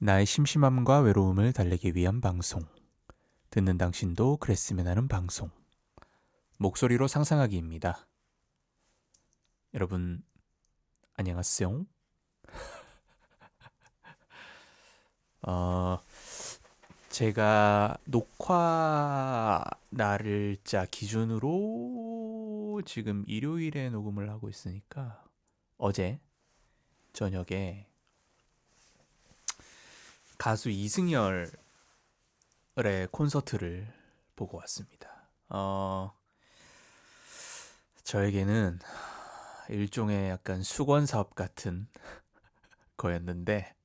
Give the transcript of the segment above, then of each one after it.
나의 심심함과 외로움을 달래기 위한 방송. 듣는 당신도 그랬으면 하는 방송. 목소리로 상상하기입니다. 여러분, 안녕하세요. 어, 제가 녹화 날짜 기준으로 지금 일요일에 녹음을 하고 있으니까 어제 저녁에 가수 이승열의 콘서트를 보고 왔습니다. 저에게는 일종의 약간 수건 사업 같은 거였는데,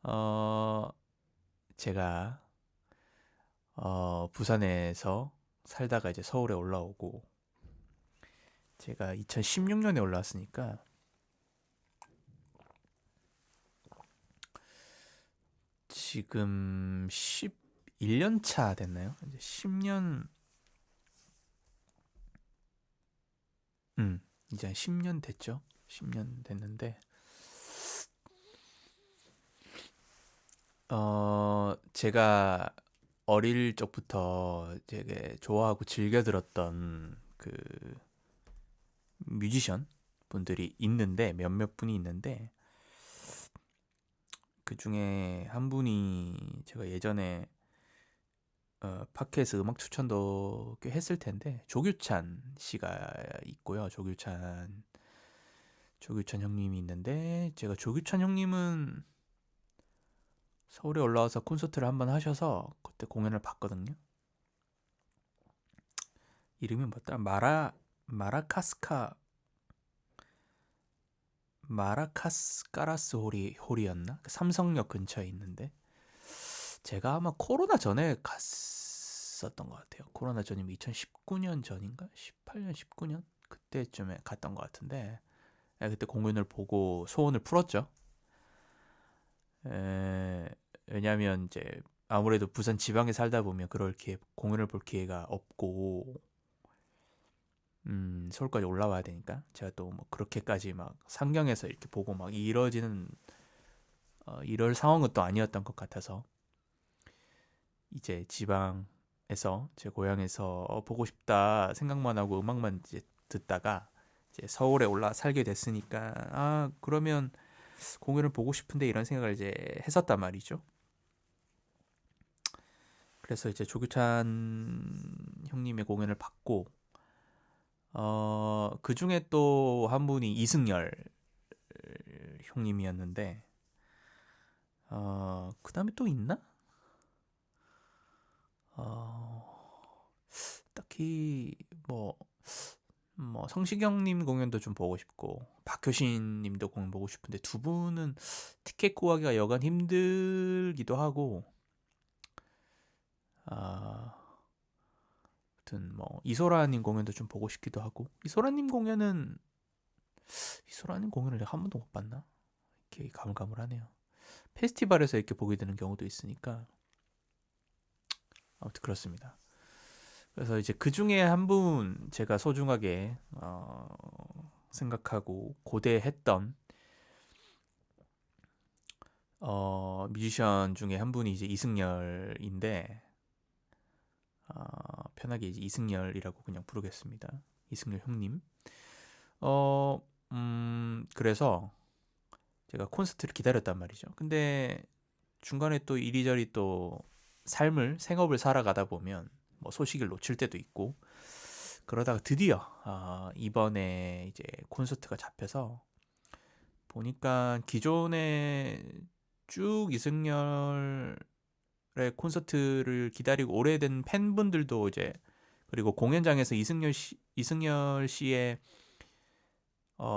어, 제가 부산에서 살다가 이제 서울에 올라오고, 제가 2016년에 올라왔으니까 지금 11년 차 됐나요? 이제 10년, 이제 10년 됐죠? 10년 됐는데, 제가 어릴 적부터 되게 좋아하고 즐겨 들었던 그 뮤지션 분들이 있는데, 몇몇 분이 있는데, 그 중에 한 분이 제가 예전에 팟캐스트 음악 추천도 꽤 했을 텐데, 조규찬 씨가 있고요. 조규찬 형님이 있는데, 제가 조규찬 형님은 서울에 올라와서 콘서트를 한번 하셔서 그때 공연을 봤거든요. 이름이 뭐더라? 마라카스카 마라카스카라스 홀이었나? 그 삼성역 근처에 있는데, 제가 아마 코로나 전에 갔었던 것 같아요. 코로나 전이면 2019년 전인가? 18년, 19년? 그때쯤에 갔던 것 같은데, 그때 공연을 보고 소원을 풀었죠. 왜냐면 이제 아무래도 부산 지방에 살다 보면 그럴 기회, 공연을 볼 기회가 없고, 서울까지 올라와야 되니까 제가 또 뭐 그렇게까지 막 상경해서 이렇게 보고 막 이럴 상황은 또 아니었던 것 같아서, 이제 지방에서 제 고향에서 보고 싶다 생각만 하고 음악만 이제 듣다가 이제 서울에 올라 살게 됐으니까, 그러면 공연을 보고 싶은데 이런 생각을 이제 했었단 말이죠. 그래서 이제 조규찬 형님의 공연을 봤고, 그 중에 또 한 분이 이승열 형님이었는데, 그 다음에 또 있나? 어, 딱히 뭐, 성시경님 공연도 좀 보고 싶고, 박효신님도 공연 보고 싶은데, 두 분은 티켓 구하기가 여간 힘들기도 하고, 아, 아무튼 뭐 이소라님 공연도 좀 보고 싶기도 하고, 이소라님 공연을 내가 한 번도 못 봤나? 이렇게 가물가물하네요. 페스티벌에서 이렇게 보게 되는 경우도 있으니까, 아무튼 그렇습니다. 그래서 이제 그 중에 한 분 제가 소중하게 생각하고 고대했던 뮤지션 중에 한 분이 이제 이승열인데, 편하게 이제 이승열이라고 그냥 부르겠습니다. 이승열 형님. 그래서 제가 콘서트를 기다렸단 말이죠. 근데 중간에 또 이리저리 또 생업을 살아가다 보면 뭐 소식을 놓칠 때도 있고, 그러다가 드디어 이번에 이제 콘서트가 잡혀서 보니까, 기존에 쭉 이승열의 콘서트를 기다리고 오래된 팬분들도 이제, 그리고 공연장에서 이승열 씨의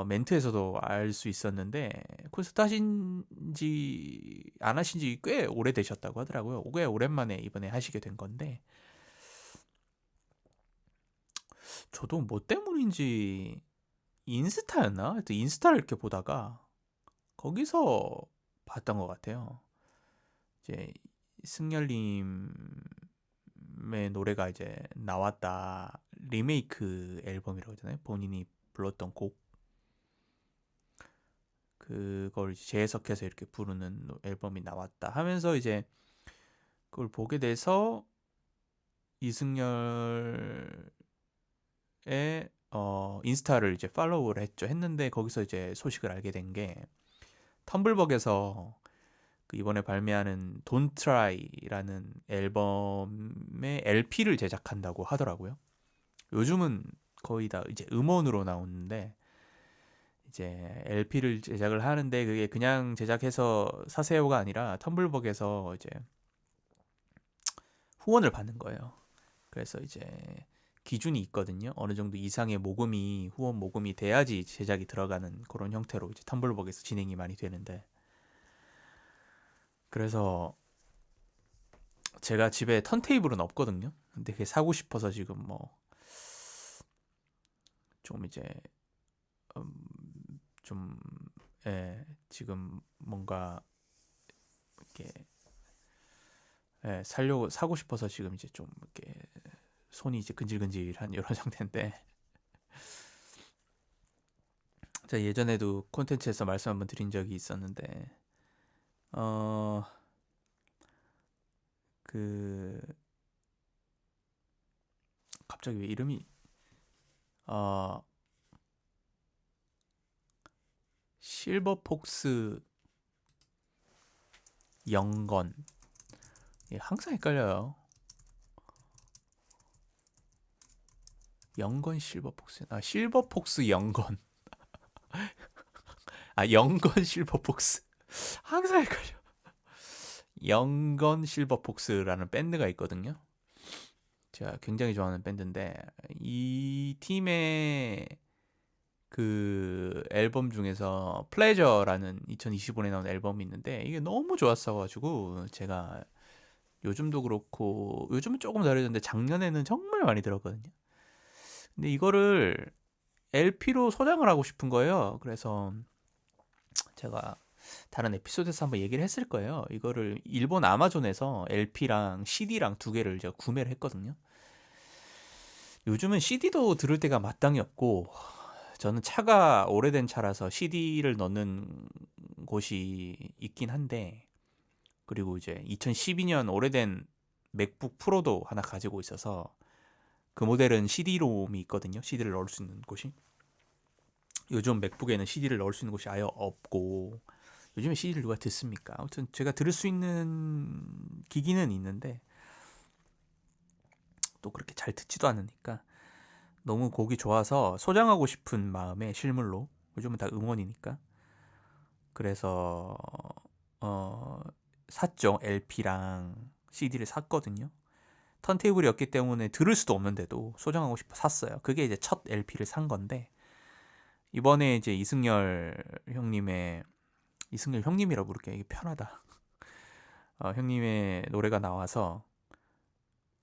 멘트에서도 알 수 있었는데, 콘서트 하신지 안 하신지 꽤 오래되셨다고 하더라고요. 꽤 오랜만에 이번에 하시게 된 건데, 저도 뭐 때문인지 인스타였나? 하여튼 인스타를 이렇게 보다가 거기서 봤던 것 같아요. 이제 승열님의 노래가 이제 나왔다, 리메이크 앨범이라고 하잖아요. 본인이 불렀던 곡, 그걸 이제 재해석해서 이렇게 부르는 앨범이 나왔다 하면서 이제 그걸 보게 돼서 이승열의 인스타를 이제 팔로우를 했는데 거기서 이제 소식을 알게 된 게 텀블벅에서 그 이번에 발매하는 Don't Try라는 앨범의 LP를 제작한다고 하더라고요. 요즘은 거의 다 이제 음원으로 나오는데 이제 LP를 제작을 하는데 그게 그냥 제작해서 사세요가 아니라 텀블벅에서 이제 후원을 받는 거예요. 그래서 이제 기준이 있거든요. 어느 정도 이상의 모금이 후원 모금이 돼야지 제작이 들어가는 그런 형태로 이제 텀블벅에서 진행이 많이 되는데 그래서 제가 집에 턴테이블은 없거든요. 근데 그게 사고 싶어서 지금 뭐 좀 이제 좀 지금 뭔가 이렇게 살려고 사고 싶어서 지금 이제 좀 이렇게 손이 이제 근질근질한 이런 상태인데 제가 예전에도 콘텐츠에서 말씀 한번 드린 적이 있었는데 그 갑자기 왜 이름이 실버폭스 영건 항상 헷갈려요. 영건 실버폭스 실버폭스 영건 영건 실버폭스 항상 헷갈려. 영건 실버폭스라는 밴드가 있거든요. 제가 굉장히 좋아하는 밴드인데 이 팀의 그 앨범 중에서 플레저라는 2025년에 나온 앨범이 있는데 이게 너무 좋았어가지고 제가 요즘도 그렇고 요즘은 조금 다르던데 작년에는 정말 많이 들었거든요. 근데 이거를 LP로 소장을 하고 싶은 거예요. 그래서 제가 다른 에피소드에서 한번 얘기를 했을 거예요. 이거를 일본 아마존에서 LP랑 CD랑 두 개를 제가 구매를 했거든요. 요즘은 CD도 들을 때가 마땅히 없고 저는 차가 오래된 차라서 CD를 넣는 곳이 있긴 한데 그리고 이제 2012년 오래된 맥북 프로도 하나 가지고 있어서 그 모델은 CD롬이 있거든요. CD를 넣을 수 있는 곳이. 요즘 맥북에는 CD를 넣을 수 있는 곳이 아예 없고 요즘에 CD를 누가 듣습니까? 아무튼 제가 들을 수 있는 기기는 있는데 또 그렇게 잘 듣지도 않으니까 너무 곡이 좋아서 소장하고 싶은 마음에 실물로 요즘은 다 음원이니까 그래서 샀죠. LP랑 CD를 샀거든요. 턴테이블이었기 때문에 들을 수도 없는데도 소장하고 싶어 샀어요. 그게 이제 첫 LP를 산 건데 이번에 이제 이승열 형님이라 부르기 이게 편하다. 형님의 노래가 나와서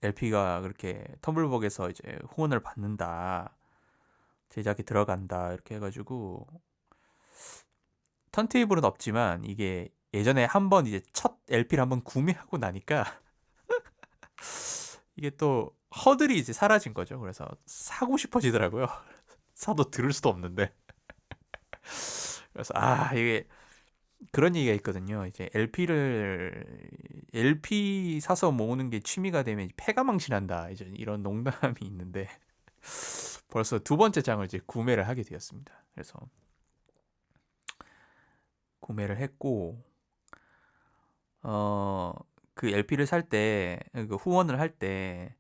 LP가 그렇게 텀블벅에서 이제 후원을 받는다. 제작이 들어간다. 이렇게 해가지고 턴테이블은 없지만 이게 예전에 한번 이제 첫 LP를 한번 구매하고 나니까 이게 또 허들이 이제 사라진 거죠. 그래서 사고 싶어지더라고요. 사도 들을 수도 없는데. 그래서 이게 그런 얘기가 있거든요. 이제 LP 사서 모으는 게 취미가 되면 폐가 망신한다. 이제 이런 농담이 있는데 벌써 두 번째 장을 이제 구매를 하게 되었습니다. 그래서 구매를 했고 그 LP를 살 때, 그 후원을 할 때,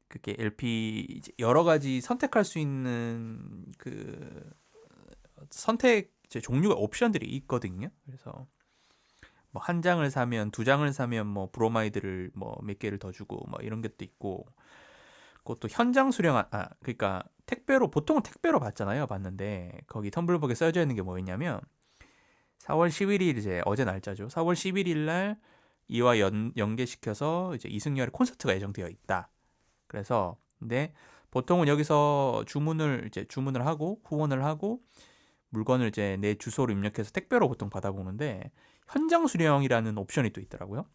그게 LP 여러 가지 선택할 수 있는 그 선택 종류가 옵션들이 있거든요. 그래서 뭐 한 장을 사면 두 장을 사면 뭐 브로마이드를 뭐 몇 개를 더 주고 뭐 이런 것도 있고 그것도 현장 수령 그러니까 택배로 보통은 택배로 받잖아요. 받는데 거기 텀블벅에 써져 있는 게 뭐였냐면 4월 11일 이제 어제 날짜죠. 4월 11일 날 이와 연계시켜서 이제 이승열의 콘서트가 예정되어 있다. 그래서 근데 보통은 여기서 주문을 하고 후원을 하고 물건을 이제 내 주소로 입력해서 택배로 보통 받아보는데 현장 수령이라는 옵션이 또 있더라고요.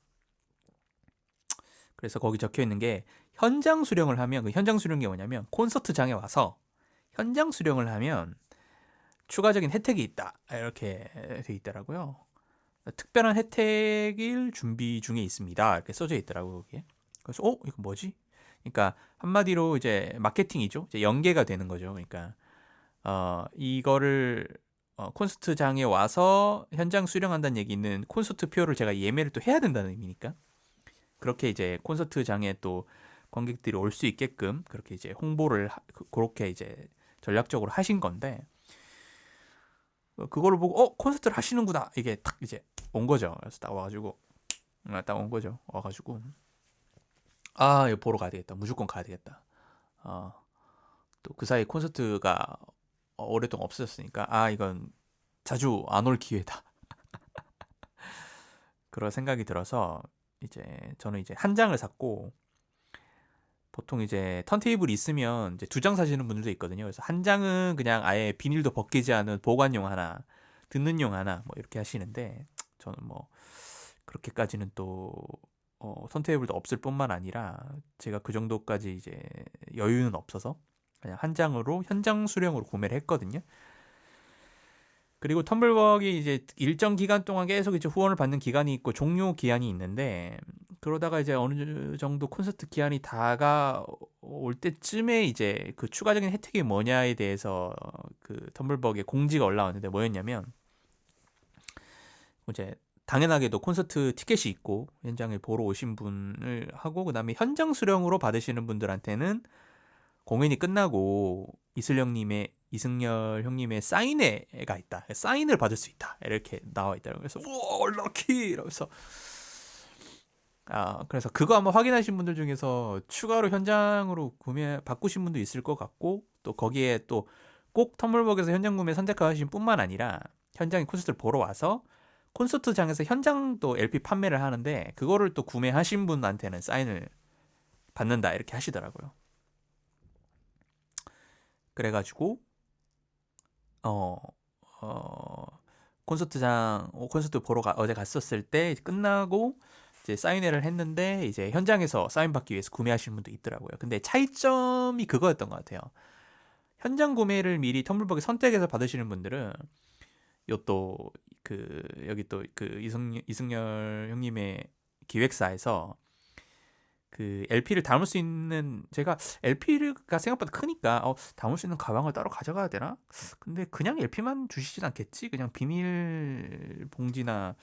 그래서 거기 적혀 있는 게 현장 수령을 하면 그 현장 수령이 뭐냐면 콘서트장에 와서 현장 수령을 하면 추가적인 혜택이 있다 이렇게 돼 있더라고요. 특별한 혜택일 준비 중에 있습니다 이렇게 써져 있더라고요 거기에. 그래서 이거 뭐지? 그러니까 한마디로 이제 마케팅이죠. 이제 연계가 되는 거죠. 그러니까 이거를 콘서트장에 와서 현장 수령한다는 얘기는 콘서트 표를 제가 예매를 또 해야 된다는 의미니까 그렇게 이제 콘서트장에 또 관객들이 올 수 있게끔 그렇게 이제 홍보를 그렇게 이제 전략적으로 하신 건데 그거를 보고 콘서트를 하시는구나 이게 딱 이제 온 거죠. 그래서 딱 와가지고 딱 온 거죠. 와가지고 이거 보러 가야 되겠다. 무조건 가야 되겠다. 또 그 사이 콘서트가 오랫동안 없어졌으니까 이건 자주 안 올 기회다. 그런 생각이 들어서 이제 저는 이제 한 장을 샀고 보통 이제 턴테이블 있으면 이제 2장 사시는 분들도 있거든요. 그래서 한 장은 그냥 아예 비닐도 벗기지 않은 보관용 하나, 듣는 용 하나 뭐 이렇게 하시는데 저는 뭐 그렇게까지는 또 턴테이블도 없을 뿐만 아니라 제가 그 정도까지 이제 여유는 없어서 그냥 한 장으로 현장 수령으로 구매를 했거든요. 그리고 텀블벅이 이제 일정 기간 동안 계속 이제 후원을 받는 기간이 있고 종료 기한이 있는데 그러다가 이제 어느 정도 콘서트 기한이 다가올 때쯤에 이제 그 추가적인 혜택이 뭐냐에 대해서 그 텀블벅에 공지가 올라왔는데 뭐였냐면 이제 당연하게도 콘서트 티켓이 있고 현장에 보러 오신 분을 하고 그다음에 현장 수령으로 받으시는 분들한테는 공연이 끝나고 이승열 형님의 사인회가 있다. 사인을 받을 수 있다. 이렇게 나와 있더라고요. 그래서 우와 럭키 이러면서 그래서 그거 한번 확인하신 분들 중에서 추가로 현장으로 바꾸신 분도 있을 것 같고 또 거기에 또 꼭 텀블벅에서 현장 구매 선택하신 뿐만 아니라 현장에 콘서트를 보러 와서 콘서트장에서 현장도 LP 판매를 하는데 그거를 또 구매하신 분한테는 사인을 받는다 이렇게 하시더라고요. 그래가지고 콘서트 보러 어제 갔었을 때 끝나고 이제 사인회를 했는데 이제 현장에서 사인 받기 위해서 구매하시는 분도 있더라고요. 근데 차이점이 그거였던 것 같아요. 현장 구매를 미리 텀블벅에 선택해서 받으시는 분들은 요또 여기 또 그 이승열 형님의 기획사에서 그 LP를 담을 수 있는 제가 LP가 생각보다 크니까 담을 수 있는 가방을 따로 가져가야 되나? 근데 그냥 LP만 주시진 않겠지? 그냥 비닐 봉지나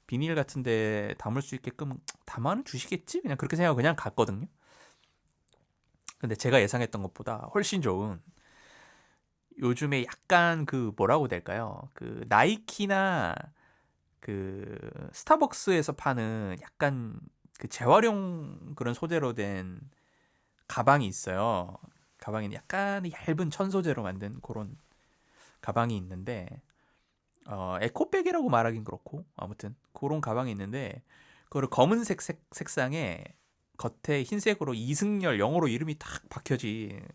비닐 같은데 담을 수 있게끔 담아는 주시겠지? 그렇게 생각하고 그냥 갔거든요. 근데 제가 예상했던 것보다 훨씬 좋은 요즘에 약간 그 뭐라고 될까요? 그 나이키나 그 스타벅스에서 파는 약간 그 재활용 그런 소재로 된 가방이 있어요. 가방이 약간 얇은 천 소재로 만든 그런 가방이 있는데 에코백이라고 말하긴 그렇고 아무튼 그런 가방이 있는데 그거를 검은색 색상에 겉에 흰색으로 이승열 영어로 이름이 딱 박혀진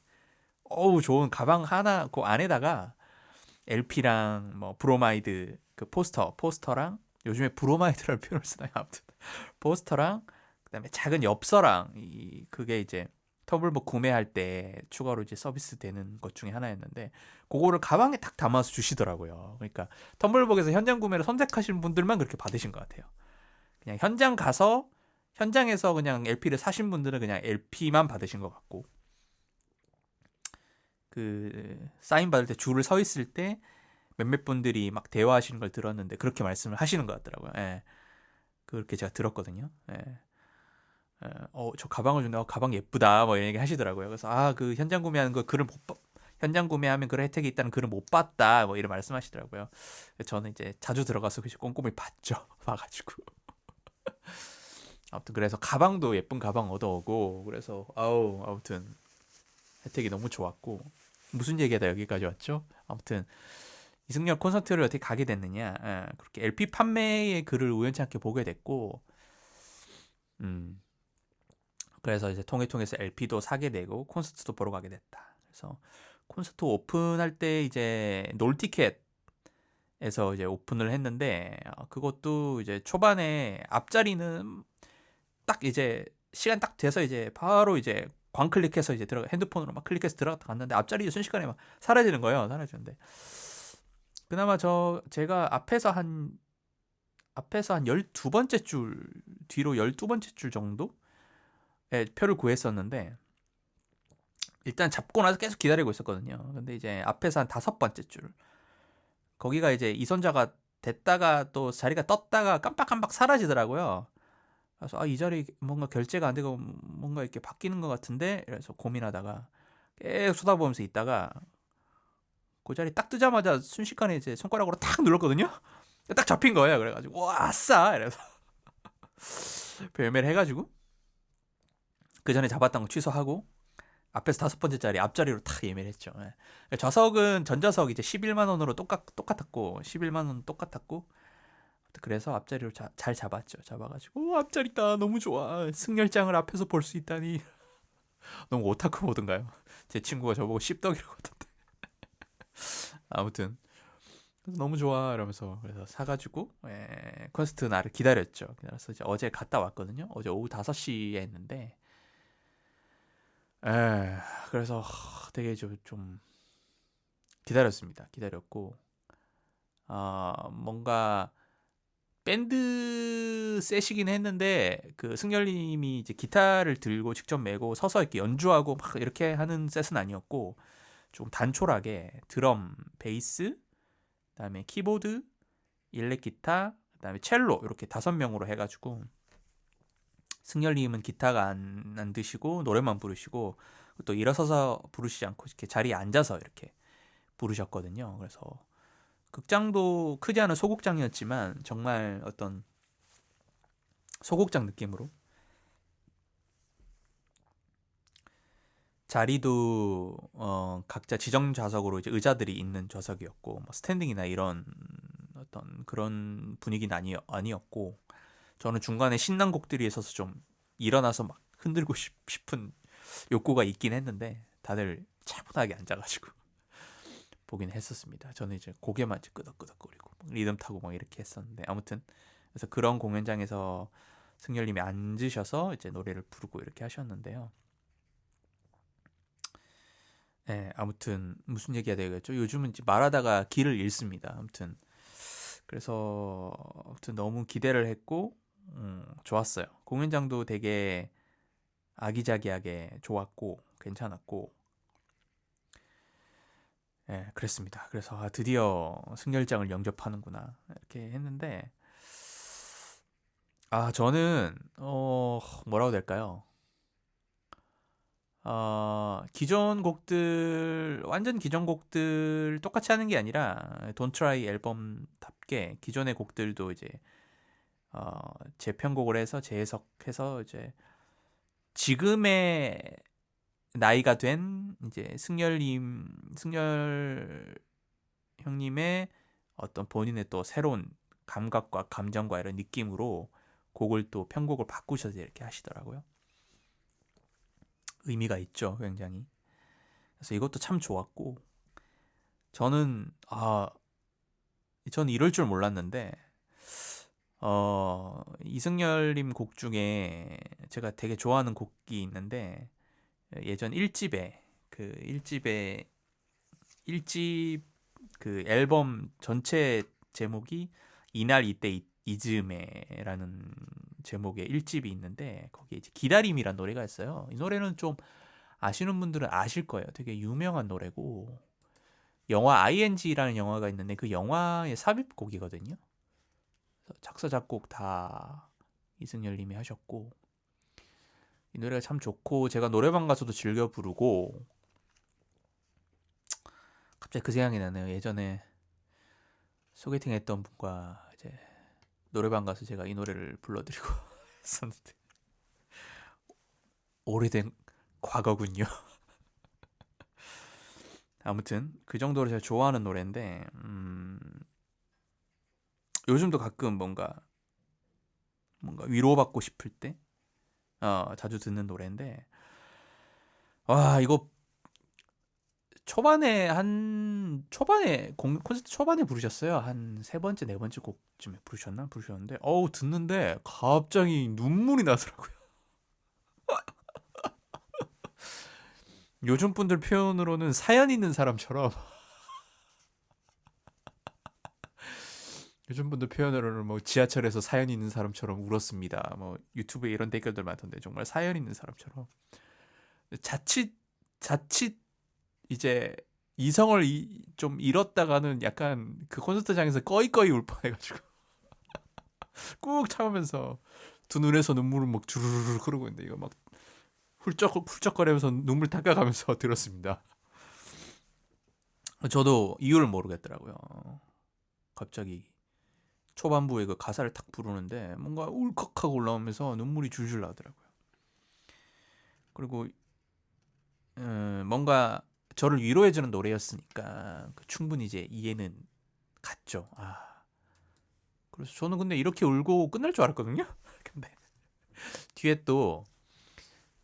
좋은 가방 하나 그 안에다가 LP랑 뭐 브로마이드 그 포스터랑 요즘에 브로마이드라는 표현을 쓰나요? 아무튼 포스터랑 그다음에 작은 엽서랑 그게 이제 터블벅 구매할 때 추가로 이제 서비스 되는 것 중에 하나였는데 그거를 가방에 딱 담아서 주시더라고요. 그러니까 텀블벅에서 현장 구매를 선택하시는 분들만 그렇게 받으신 것 같아요. 그냥 현장 가서 현장에서 그냥 LP를 사신 분들은 그냥 LP만 받으신 것 같고 그 사인 받을 때 줄을 서 있을 때 몇몇 분들이 막 대화하시는 걸 들었는데 그렇게 말씀을 하시는 것 같더라고요. 예. 그렇게 제가 들었거든요. 예. 저 가방을 준다. 가방 예쁘다. 뭐 이런 얘기 하시더라고요. 그래서 그 현장 구매하는 거 글을 현장 구매하면 그런 혜택이 있다는 글을 못 봤다. 뭐 이런 말씀하시더라고요. 저는 이제 자주 들어가서 꼼꼼히 봤죠. 봐가지고. 아무튼 그래서 가방도 예쁜 가방 얻어오고 그래서 아무튼 혜택이 너무 좋았고 무슨 얘기하다 여기까지 왔죠? 아무튼 이승열 콘서트를 어떻게 가게 됐느냐? 그렇게 LP 판매의 글을 우연찮게 보게 됐고, 그래서 이제 통해서 LP도 사게 되고 콘서트도 보러 가게 됐다. 그래서 콘서트 오픈할 때 이제 놀티켓에서 이제 오픈을 했는데 그것도 이제 초반에 앞자리는 딱 이제 시간 딱 돼서 이제 바로 이제 광클릭해서 이제 핸드폰으로 막 클릭해서 들어갔다 갔는데 앞자리 순식간에 막 사라지는 거예요. 사라지는데 그나마 제가 앞에서 한 12번째 줄 뒤로 12번째 줄 정도에 표를 구했었는데 일단 잡고 나서 계속 기다리고 있었거든요. 근데 이제 앞에서 한 5번째 줄 거기가 이제 이선자가 됐다가 또 자리가 떴다가 깜빡깜빡 사라지더라고요. 그래서 이 자리 뭔가 결제가 안 되고 뭔가 이렇게 바뀌는 것 같은데 그래서 고민하다가 계속 쳐다보면서 있다가 그 자리 딱 뜨자마자 순식간에 이제 손가락으로 탁 눌렀거든요. 딱 잡힌 거예요. 그래가지고 와 아싸 이래서 별매를 해가지고 그 전에 잡았던 거 취소하고 앞에서 5번째 자리 앞자리로 탁 예매를 했죠. 예. 좌석은 전좌석 이제 11만 원으로 똑같았고 11만 원 똑같았고 그래서 앞자리로 잘 잡았죠. 잡아가지고 오, 앞자리다 너무 좋아. 승열장을 앞에서 볼 수 있다니 너무 오타쿠 모드인가요? 제 친구가 저보고 씹덕이라고 하던데. 아무튼 너무 좋아 이러면서 그래서 사가지고 콘서트 날을 기다렸죠. 그래서 이제 어제 갔다 왔거든요. 어제 오후 5시에 했는데 그래서 되게 좀 기다렸습니다. 기다렸고 뭔가 밴드 셋이긴 했는데 그 승열님이 이제 기타를 들고 직접 메고 서서 이렇게 연주하고 막 이렇게 하는 셋은 아니었고 좀 단촐하게 드럼, 베이스, 그다음에 키보드, 일렉 기타, 그다음에 첼로 이렇게 5명으로 해가지고 승열님은 기타가 안 드시고 노래만 부르시고 또 일어서서 부르시지 않고 이렇게 자리에 앉아서 이렇게 부르셨거든요. 그래서 극장도 크지 않은 소극장이었지만 정말 어떤 소극장 느낌으로 자리도 각자 지정 좌석으로 이제 의자들이 있는 좌석이었고 뭐 스탠딩이나 이런 어떤 그런 분위기는 아니었고 저는 중간에 신난 곡들이 있어서 좀 일어나서 막 흔들고 싶은 욕구가 있긴 했는데 다들 차분하게 앉아가지고 보긴 했었습니다. 저는 이제 고개만 끄덕끄덕거리고 리듬 타고 막 이렇게 했었는데 아무튼 그래서 그런 공연장에서 승열님이 앉으셔서 이제 노래를 부르고 이렇게 하셨는데요. 네, 아무튼 무슨 얘기가 되겠죠? 요즘은 이제 말하다가 길을 잃습니다. 아무튼 그래서 아무튼 너무 기대를 했고 좋았어요. 공연장도 되게 아기자기하게 좋았고 괜찮았고 그랬습니다. 그래서 드디어 승열장을 영접하는구나 이렇게 했는데 저는 뭐라고 될까요? 기존 곡들 완전 기존 곡들 똑같이 하는 게 아니라 Don't Try 앨범답게 기존의 곡들도 이제 재편곡을 해서 재해석해서 이제 지금의 나이가 된 이제 승열 형님의 어떤 본인의 또 새로운 감각과 감정과 이런 느낌으로 곡을 또 편곡을 바꾸셔서 이렇게 하시더라고요. 의미가 있죠, 굉장히. 그래서 이것도 참 좋았고 저는 이럴 줄 몰랐는데 이승열님 곡 중에 제가 되게 좋아하는 곡이 있는데 예전 1집에 그 앨범 전체 제목이 이날 이때 이즈메라는 제목의 1집이 있는데 거기에 이제 기다림이란 노래가 있어요. 이 노래는 좀 아시는 분들은 아실 거예요. 되게 유명한 노래고 영화 ING라는 영화가 있는데 그 영화의 삽입곡이거든요. 작사 작곡 다 이승열 님이 하셨고 이 노래가 참 좋고 제가 노래방 가서도 즐겨 부르고 갑자기 그 생각이 나네요. 예전에 소개팅 했던 분과 이제 노래방 가서 제가 이 노래를 불러드리고 했었는데 오래된 과거군요. 아무튼 그 정도로 제가 좋아하는 노래인데 요즘도 가끔 뭔가 위로받고 싶을 때 자주 듣는 노래인데 와 이거 콘서트 초반에 부르셨어요. 한 3번째 4번째 곡쯤에 부르셨는데 듣는데 갑자기 눈물이 나더라고요. 요즘 분들 표현으로는 사연 있는 사람처럼 요즘 분들 표현으로는 뭐 지하철에서 사연 있는 사람처럼 울었습니다. 뭐 유튜브에 이런 댓글들 많던데 정말 사연 있는 사람처럼 자칫 이제 이성을 좀 잃었다가는 약간 그 콘서트장에서 꺼이꺼이 울 뻔해가지고 꾹 참으면서 두 눈에서 눈물을 막 주르르 흐르고 있는데 이거 막 훌쩍훌쩍거리면서 눈물 닦아가면서 들었습니다. 저도 이유를 모르겠더라고요. 갑자기 초반부에 그 가사를 탁 부르는데 뭔가 울컥하고 올라오면서 눈물이 줄줄 나더라고요. 그리고 뭔가 저를 위로해주는 노래였으니까 충분히 이제 이해는 갔죠. 그래서 저는 근데 이렇게 울고 끝날 줄 알았거든요. 근데 뒤에 또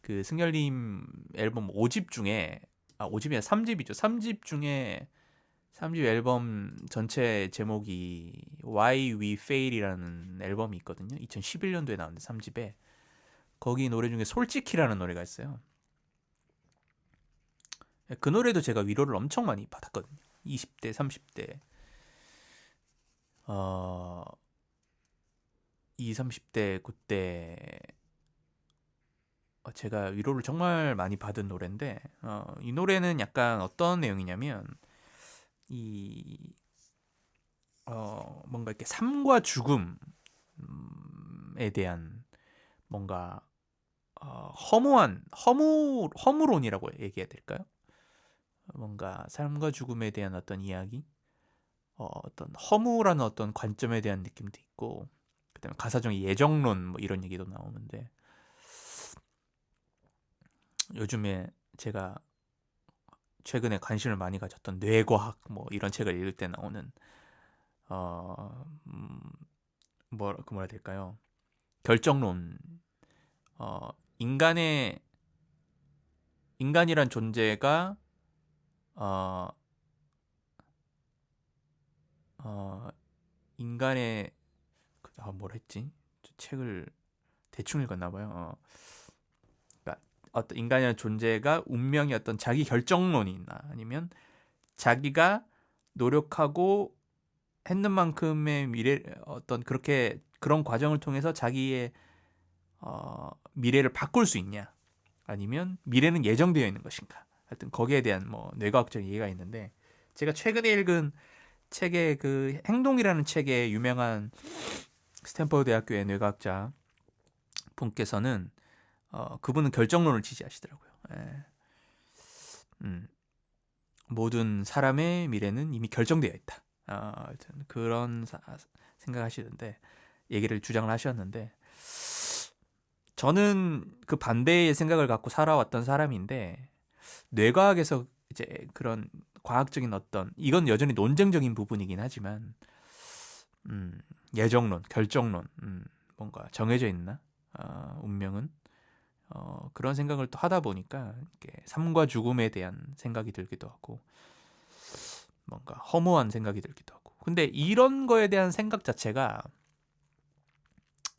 그 승열님 앨범 5집 중에 5집이 아니라 3집이죠. 3집 중에 3집 앨범 전체 제목이 Why We Fail이라는 앨범이 있거든요. 2011년도에 나왔는데 3집에 거기 노래 중에 솔직히라는 노래가 있어요. 그 노래도 제가 위로를 엄청 많이 받았거든요. 20대, 30대 20, 30대 그때 제가 위로를 정말 많이 받은 노래인데 이 노래는 약간 어떤 내용이냐면 이 뭔가 이렇게 삶과 죽음에 대한 뭔가 허무론이라고 얘기해야 될까요? 뭔가 삶과 죽음에 대한 어떤 이야기, 어떤 허무라는 어떤 관점에 대한 느낌도 있고, 그다음에 가사 중에 예정론 뭐 이런 얘기도 나오는데 요즘에 제가 최근에 관심을 많이 가졌던 뇌과학 뭐 이런 책을 읽을 때 나오는 어, 음, 뭐라 해야 될까요? 결정론, 어, 인간의 인간이란 존재가 어, 어, 인간의 뭐라 했지? 책을 대충 읽었나 봐요. 그러니까 어떤 인간이라는 존재가 운명이 어떤 자기 결정론이 있나 아니면 자기가 노력하고 했는 만큼의 미래 어떤 그렇게 그런 과정을 통해서 자기의 미래를 바꿀 수 있냐 아니면 미래는 예정되어 있는 것인가 하여튼 거기에 대한 뭐 뇌과학적인 이해가 있는데 제가 최근에 읽은 책의 그 행동이라는 책의 유명한 스탠퍼드 대학교의 뇌과학자 분께서는 그분은 결정론을 지지하시더라고요. 예. 모든 사람의 미래는 이미 결정되어 있다. 하여튼 그런 생각하시는데 얘기를 주장을 하셨는데 저는 그 반대의 생각을 갖고 살아왔던 사람인데 뇌과학에서 이제 그런 과학적인 어떤 이건 여전히 논쟁적인 부분이긴 하지만 예정론, 결정론, 뭔가 정해져 있나 운명은 그런 생각을 또 하다 보니까 삶과 죽음에 대한 생각이 들기도 하고 뭔가 허무한 생각이 들기도 하고 근데 이런 거에 대한 생각 자체가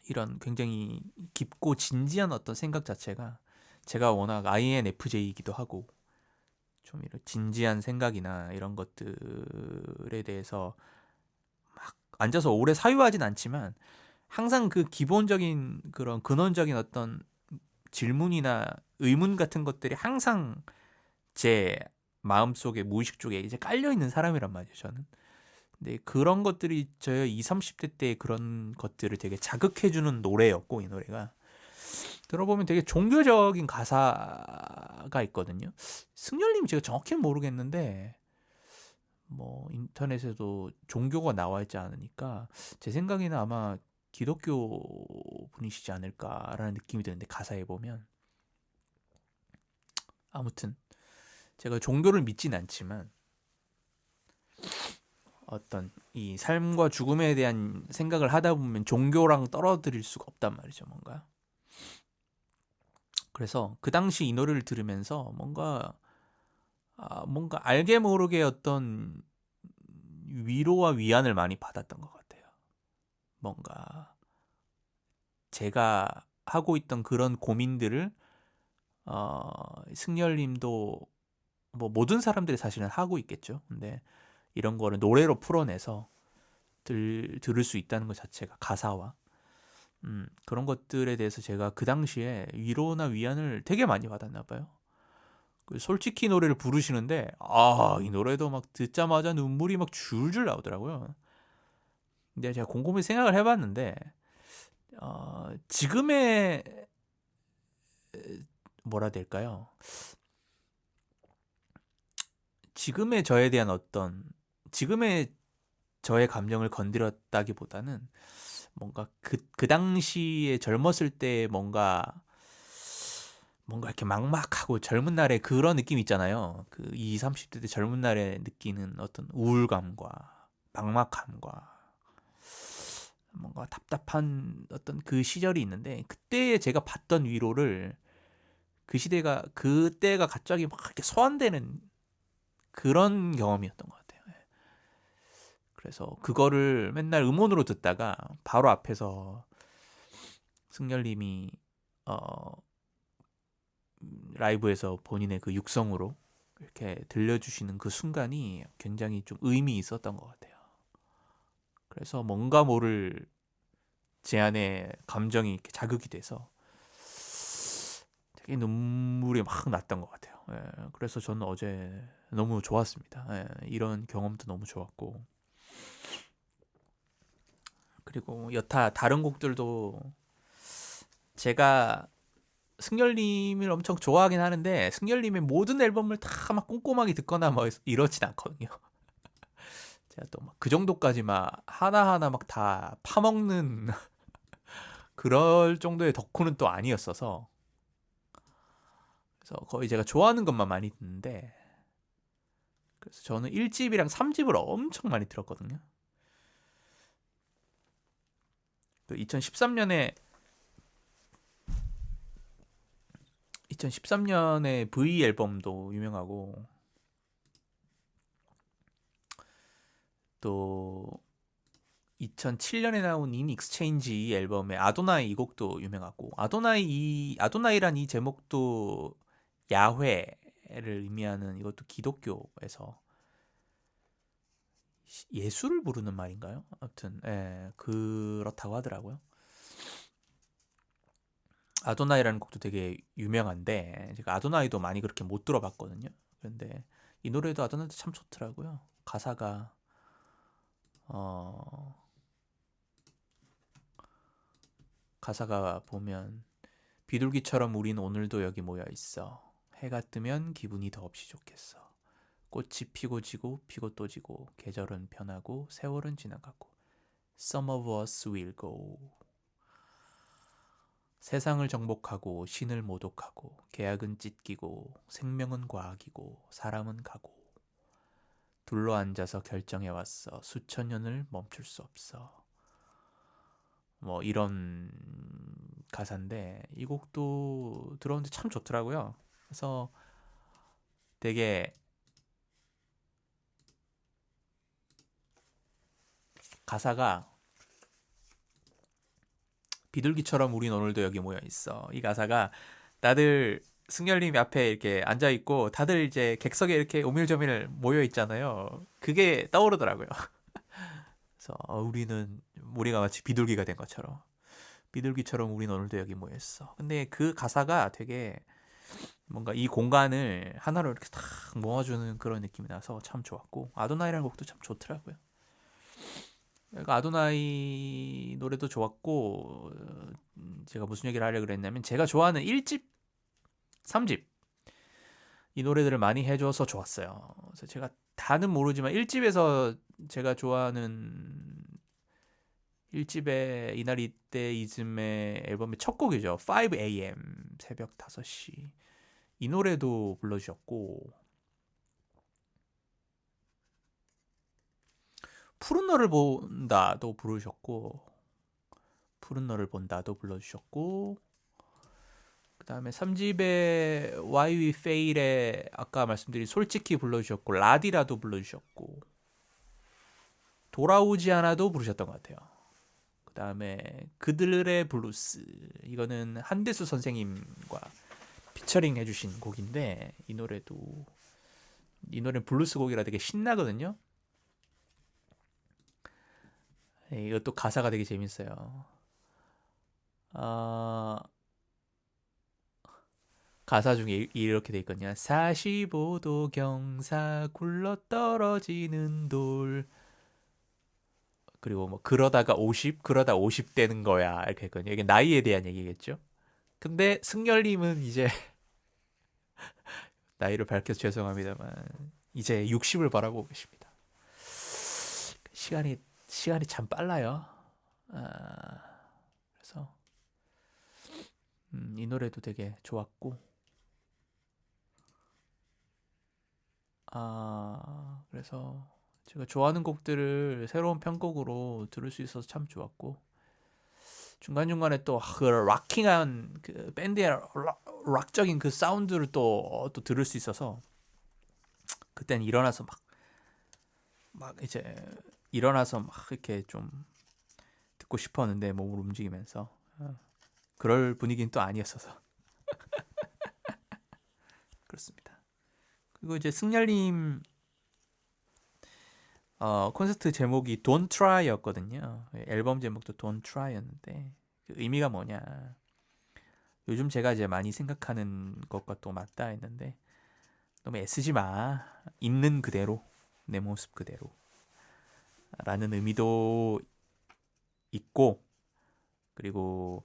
이런 굉장히 깊고 진지한 어떤 생각 자체가 제가 워낙 INFJ이기도 하고 좀 이런 진지한 생각이나 이런 것들에 대해서 막 앉아서 오래 사유하진 않지만 항상 그 기본적인 그런 근원적인 어떤 질문이나 의문 같은 것들이 항상 제 마음속에 무의식 쪽에 이제 깔려 있는 사람이란 말이죠, 저는. 근데 그런 것들이 저 20, 30대 때 그런 것들을 되게 자극해 주는 노래였고 이 노래가 들어보면 되게 종교적인 가사가 있거든요. 승열님 제가 정확히는 모르겠는데 뭐 인터넷에도 종교가 나와 있지 않으니까 제 생각에는 아마 기독교 분이시지 않을까라는 느낌이 드는데 가사에 보면 아무튼 제가 종교를 믿진 않지만 어떤 이 삶과 죽음에 대한 생각을 하다 보면 종교랑 떨어뜨릴 수가 없단 말이죠, 뭔가. 그래서 그 당시 이 노래를 들으면서 뭔가 알게 모르게 어떤 위로와 위안을 많이 받았던 것 같아요. 뭔가 제가 하고 있던 그런 고민들을 승열님도 뭐 모든 사람들이 사실은 하고 있겠죠. 근데 이런 거를 노래로 풀어내서 들을 수 있다는 것 자체가 가사와 그런 것들에 대해서 제가 그 당시에 위로나 위안을 되게 많이 받았나 봐요. 솔직히 노래를 부르시는데 이 노래도 막 듣자마자 눈물이 막 줄줄 나오더라고요. 근데 제가 곰곰이 생각을 해봤는데 지금의 뭐라 될까요? 지금의 저에 대한 지금의 저의 감정을 건드렸다기보다는 뭔가 그 당시에 젊었을 때 뭔가 이렇게 막막하고 젊은 날에 그런 느낌 있잖아요. 그 20, 30대 때 젊은 날에 느끼는 어떤 우울감과 막막함과 뭔가 답답한 어떤 그 시절이 있는데 그때에 제가 받던 위로를 그때가 갑자기 막 이렇게 소환되는 그런 경험이었던 것 같아요. 예. 그래서 그거를 맨날 음원으로 듣다가 바로 앞에서 승열님이 어, 라이브에서 본인의 그 육성으로 이렇게 들려주시는 그 순간이 굉장히 좀 의미 있었던 것 같아요. 그래서 뭔가 모를 제 안에 감정이 이렇게 자극이 돼서 되게 눈물이 막 났던 것 같아요. 예, 그래서 저는 어제 너무 좋았습니다. 예, 이런 경험도 너무 좋았고 그리고 여타 다른 곡들도 제가 승열님을 엄청 좋아하긴 하는데 승열님의 모든 앨범을 다 막 꼼꼼하게 듣거나 뭐 이러진 않거든요. 제가 또 막 그 정도까지 막 하나하나 막 다 파먹는 그럴 정도의 덕후는 또 아니었어서 그래서 거의 제가 좋아하는 것만 많이 듣는데 그래서 저는 1집이랑 3집을 엄청 많이 들었거든요. 그 2013년에 V 앨범도 유명하고 또 2007년에 나온 인 익스체인지 이 앨범의 아도나이 이 곡도 유명하고 아도나이란 이 제목도 야훼를 의미하는 이것도 기독교에서 예수를 부르는 말인가요? 아무튼 예, 그렇다고 하더라고요. 아도나이라는 곡도 되게 유명한데 제가 아도나이도 많이 그렇게 못 들어봤거든요. 그런데 이 노래도 아도나이도 참 좋더라고요. 어, 가사가 보면 비둘기처럼 우린 오늘도 여기 모여 있어. 해가 뜨면 기분이 더없이 좋겠어. 꽃이 피고 지고 피고 또 지고 계절은 변하고 세월은 지나가고 Some of us will go. 세상을 정복하고 신을 모독하고 계약은 찢기고 생명은 과학이고 사람은 가고 둘러앉아서 결정해왔어. 수천 년을 멈출 수 없어. 뭐 이런 가사인데 이 곡도 들었는데 참 좋더라고요. 그래서 되게 가사가 비둘기처럼 우린 오늘도 여기 모여 있어. 이 가사가 다들 승열님이 앞에 이렇게 앉아 있고 다들 이제 객석에 이렇게 오밀조밀 모여 있잖아요. 그게 떠오르더라고요. 그래서 우리가 마치 비둘기가 된 것처럼 비둘기처럼 우린 오늘도 여기 모여 있어. 근데 그 가사가 되게 뭔가 이 공간을 하나로 이렇게 탁 모아주는 그런 느낌이 나서 참 좋았고 아도나이라는 곡도 참 좋더라고요. 그러니까 아도나이 노래도 좋았고 제가 무슨 얘기를 하려고 그랬냐면 제가 좋아하는 1집, 3집 이 노래들을 많이 해줘서 좋았어요. 그래서 제가 다는 모르지만 1집에서 제가 좋아하는 1집의 이날 이때 이즘의 앨범의 첫 곡이죠. 5am 새벽 5시 이 노래도 불러주셨고 푸른 너를 본다도 부르셨고 푸른 너를 본다도 불러주셨고 그 다음에 3집에 Why We Fail에 아까 말씀드린 솔직히 불러주셨고 라디라도 불러주셨고 돌아오지 않아도 부르셨던 것 같아요. 그 다음에 그들의 블루스 이거는 한대수 선생님과 피처링 해주신 곡인데 이 노래는 블루스 곡이라 되게 신나거든요. 이것도 가사가 되게 재밌어요. 어, 가사 중에 이렇게 돼 있거든요. 45도 경사 굴러떨어지는 돌. 그리고 뭐 그러다가 50, 그러다 50 되는 거야. 이렇게 했거든요. 이게 나이에 대한 얘기겠죠. 근데 승열님은 이제 나이를 밝혀서 죄송합니다만 이제 60을 바라보고 계십니다. 시간이 시간이 참 빨라요. 아, 그래서 이 노래도 되게 좋았고, 그래서 제가 좋아하는 곡들을 새로운 편곡으로 들을 수 있어서 참 좋았고, 중간중간에 또 그 락킹한 그 밴드의 락적인 그 사운드를 또 들을 수 있어서 그땐 일어나서 막 이제 일어나서 막 이렇게 좀 듣고 싶었는데 몸을 움직이면서 그럴 분위기는 또 아니었어서 그렇습니다. 그리고 이제 승열님 콘서트 제목이 Don't Try였거든요. 앨범 제목도 Don't Try였는데 그 의미가 뭐냐? 요즘 제가 이제 많이 생각하는 것과 또 맞다 했는데 너무 애쓰지 마. 있는 그대로 내 모습 그대로 라는 의미도 있고, 그리고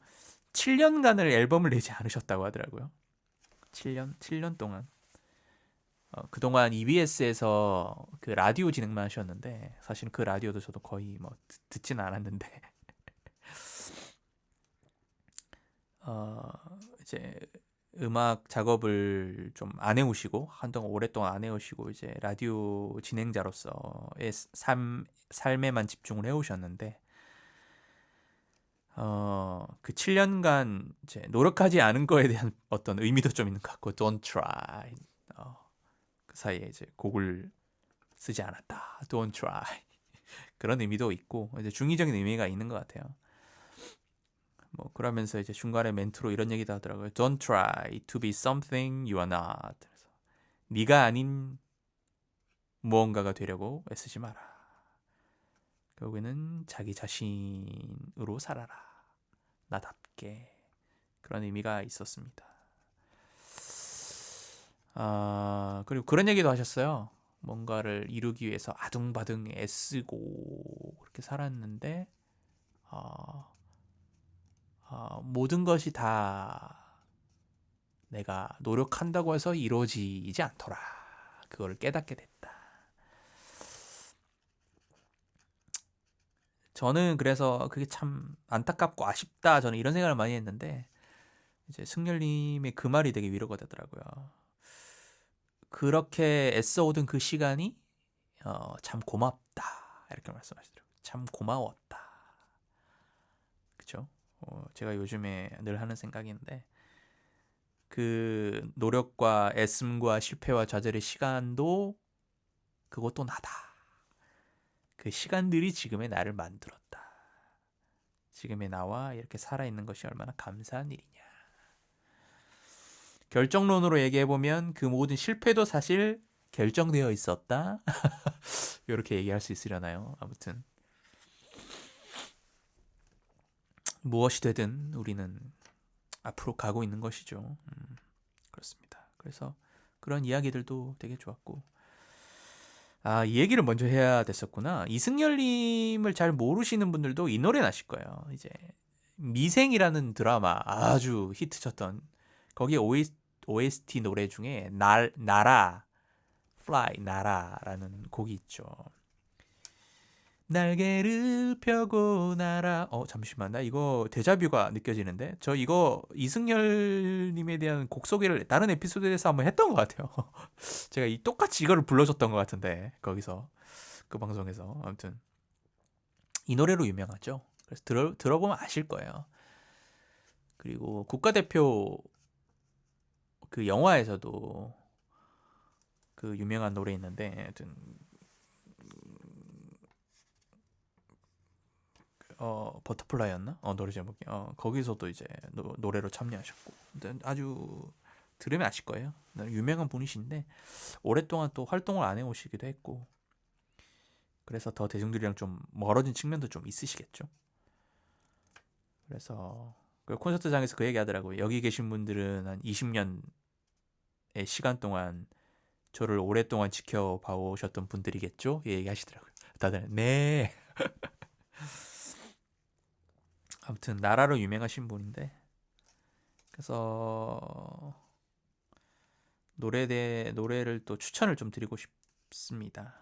7년간을 앨범을 내지 않으셨다고 하더라고요. 7년 동안. 그동안 EBS에서 그 라디오 진행만 하셨는데 사실 그 라디오도 저도 거의 뭐 듣지는 않았는데 어, 이제 음악 작업을 좀 안 해오시고 한동안 오랫동안 안 해오시고 이제 라디오 진행자로서의 삶에만 집중을 해오셨는데 그 7년간 이제 노력하지 않은 거에 대한 어떤 의미도 좀 있는 것 같고 Don't try 그 사이에 이제 곡을 쓰지 않았다 Don't try 그런 의미도 있고 이제 중의적인 의미가 있는 것 같아요. 뭐 그러면서 이제 중간에 멘트로 이런 얘기도 하더라고요. Don't try to be something you are not. 그래서 네가 아닌 무언가가 되려고 애쓰지 마라. 결국에는 자기 자신으로 살아라. 나답게. 그런 의미가 있었습니다. 그리고 그런 얘기도 하셨어요. 뭔가를 이루기 위해서 아둥바둥 애쓰고 그렇게 살았는데 모든 것이 다 내가 노력한다고 해서 이루어지지 않더라. 그걸 깨닫게 됐다. 저는 그래서 그게 참 안타깝고 아쉽다. 저는 이런 생각을 많이 했는데 이제 승열님의 그 말이 되게 위로가 되더라고요. 그렇게 애써오던 그 시간이 참 고맙다. 이렇게 말씀하시더라고요. 참 고마웠다. 그쵸? 제가 요즘에 늘 하는 생각인데 그 노력과 애씀과 실패와 좌절의 시간도 그것도 나다. 그 시간들이 지금의 나를 만들었다. 지금의 나와 이렇게 살아있는 것이 얼마나 감사한 일이냐. 결정론으로 얘기해보면 그 모든 실패도 사실 결정되어 있었다. 이렇게 얘기할 수 있으려나요? 아무튼 무엇이 되든 우리는 앞으로 가고 있는 것이죠. 그렇습니다. 그래서 그런 이야기들도 되게 좋았고, 이 얘기를 먼저 해야 됐었구나. 이승열님을 잘 모르시는 분들도 이 노래는 아실 거예요. 이제 미생이라는 드라마 아주 히트쳤던 거기에 OST 노래 중에 나라 Fly 나라라는 곡이 있죠. 날개를 펴고 날아. 잠시만, 나 이거 데자뷰가 느껴지는데. 저 이거 이승열님에 대한 곡 소개를 다른 에피소드에서 한번 했던 것 같아요. 제가 똑같이 이거를 불러줬던 것 같은데 거기서 그 방송에서. 아무튼 이 노래로 유명하죠. 그래서 들어보면 아실 거예요. 그리고 국가대표 그 영화에서도 그 유명한 노래 있는데, 하여튼 버터플라이였나? 노래 제목이. 거기서도 이제 노래로 참여하셨고. 아주 들으면 아실 거예요. 유명한 분이신데 오랫동안 또 활동을 안 해오시기도 했고, 그래서 더 대중들이랑 좀 멀어진 측면도 좀 있으시겠죠. 그래서 그 콘서트장에서 그 얘기 하더라고요. 여기 계신 분들은 한 20년의 시간 동안 저를 오랫동안 지켜봐 오셨던 분들이겠죠? 예, 얘기하시더라고요. 다들 네. 아무튼 나라로 유명하신 분인데 그래서 노래를 또 추천을 좀 드리고 싶습니다.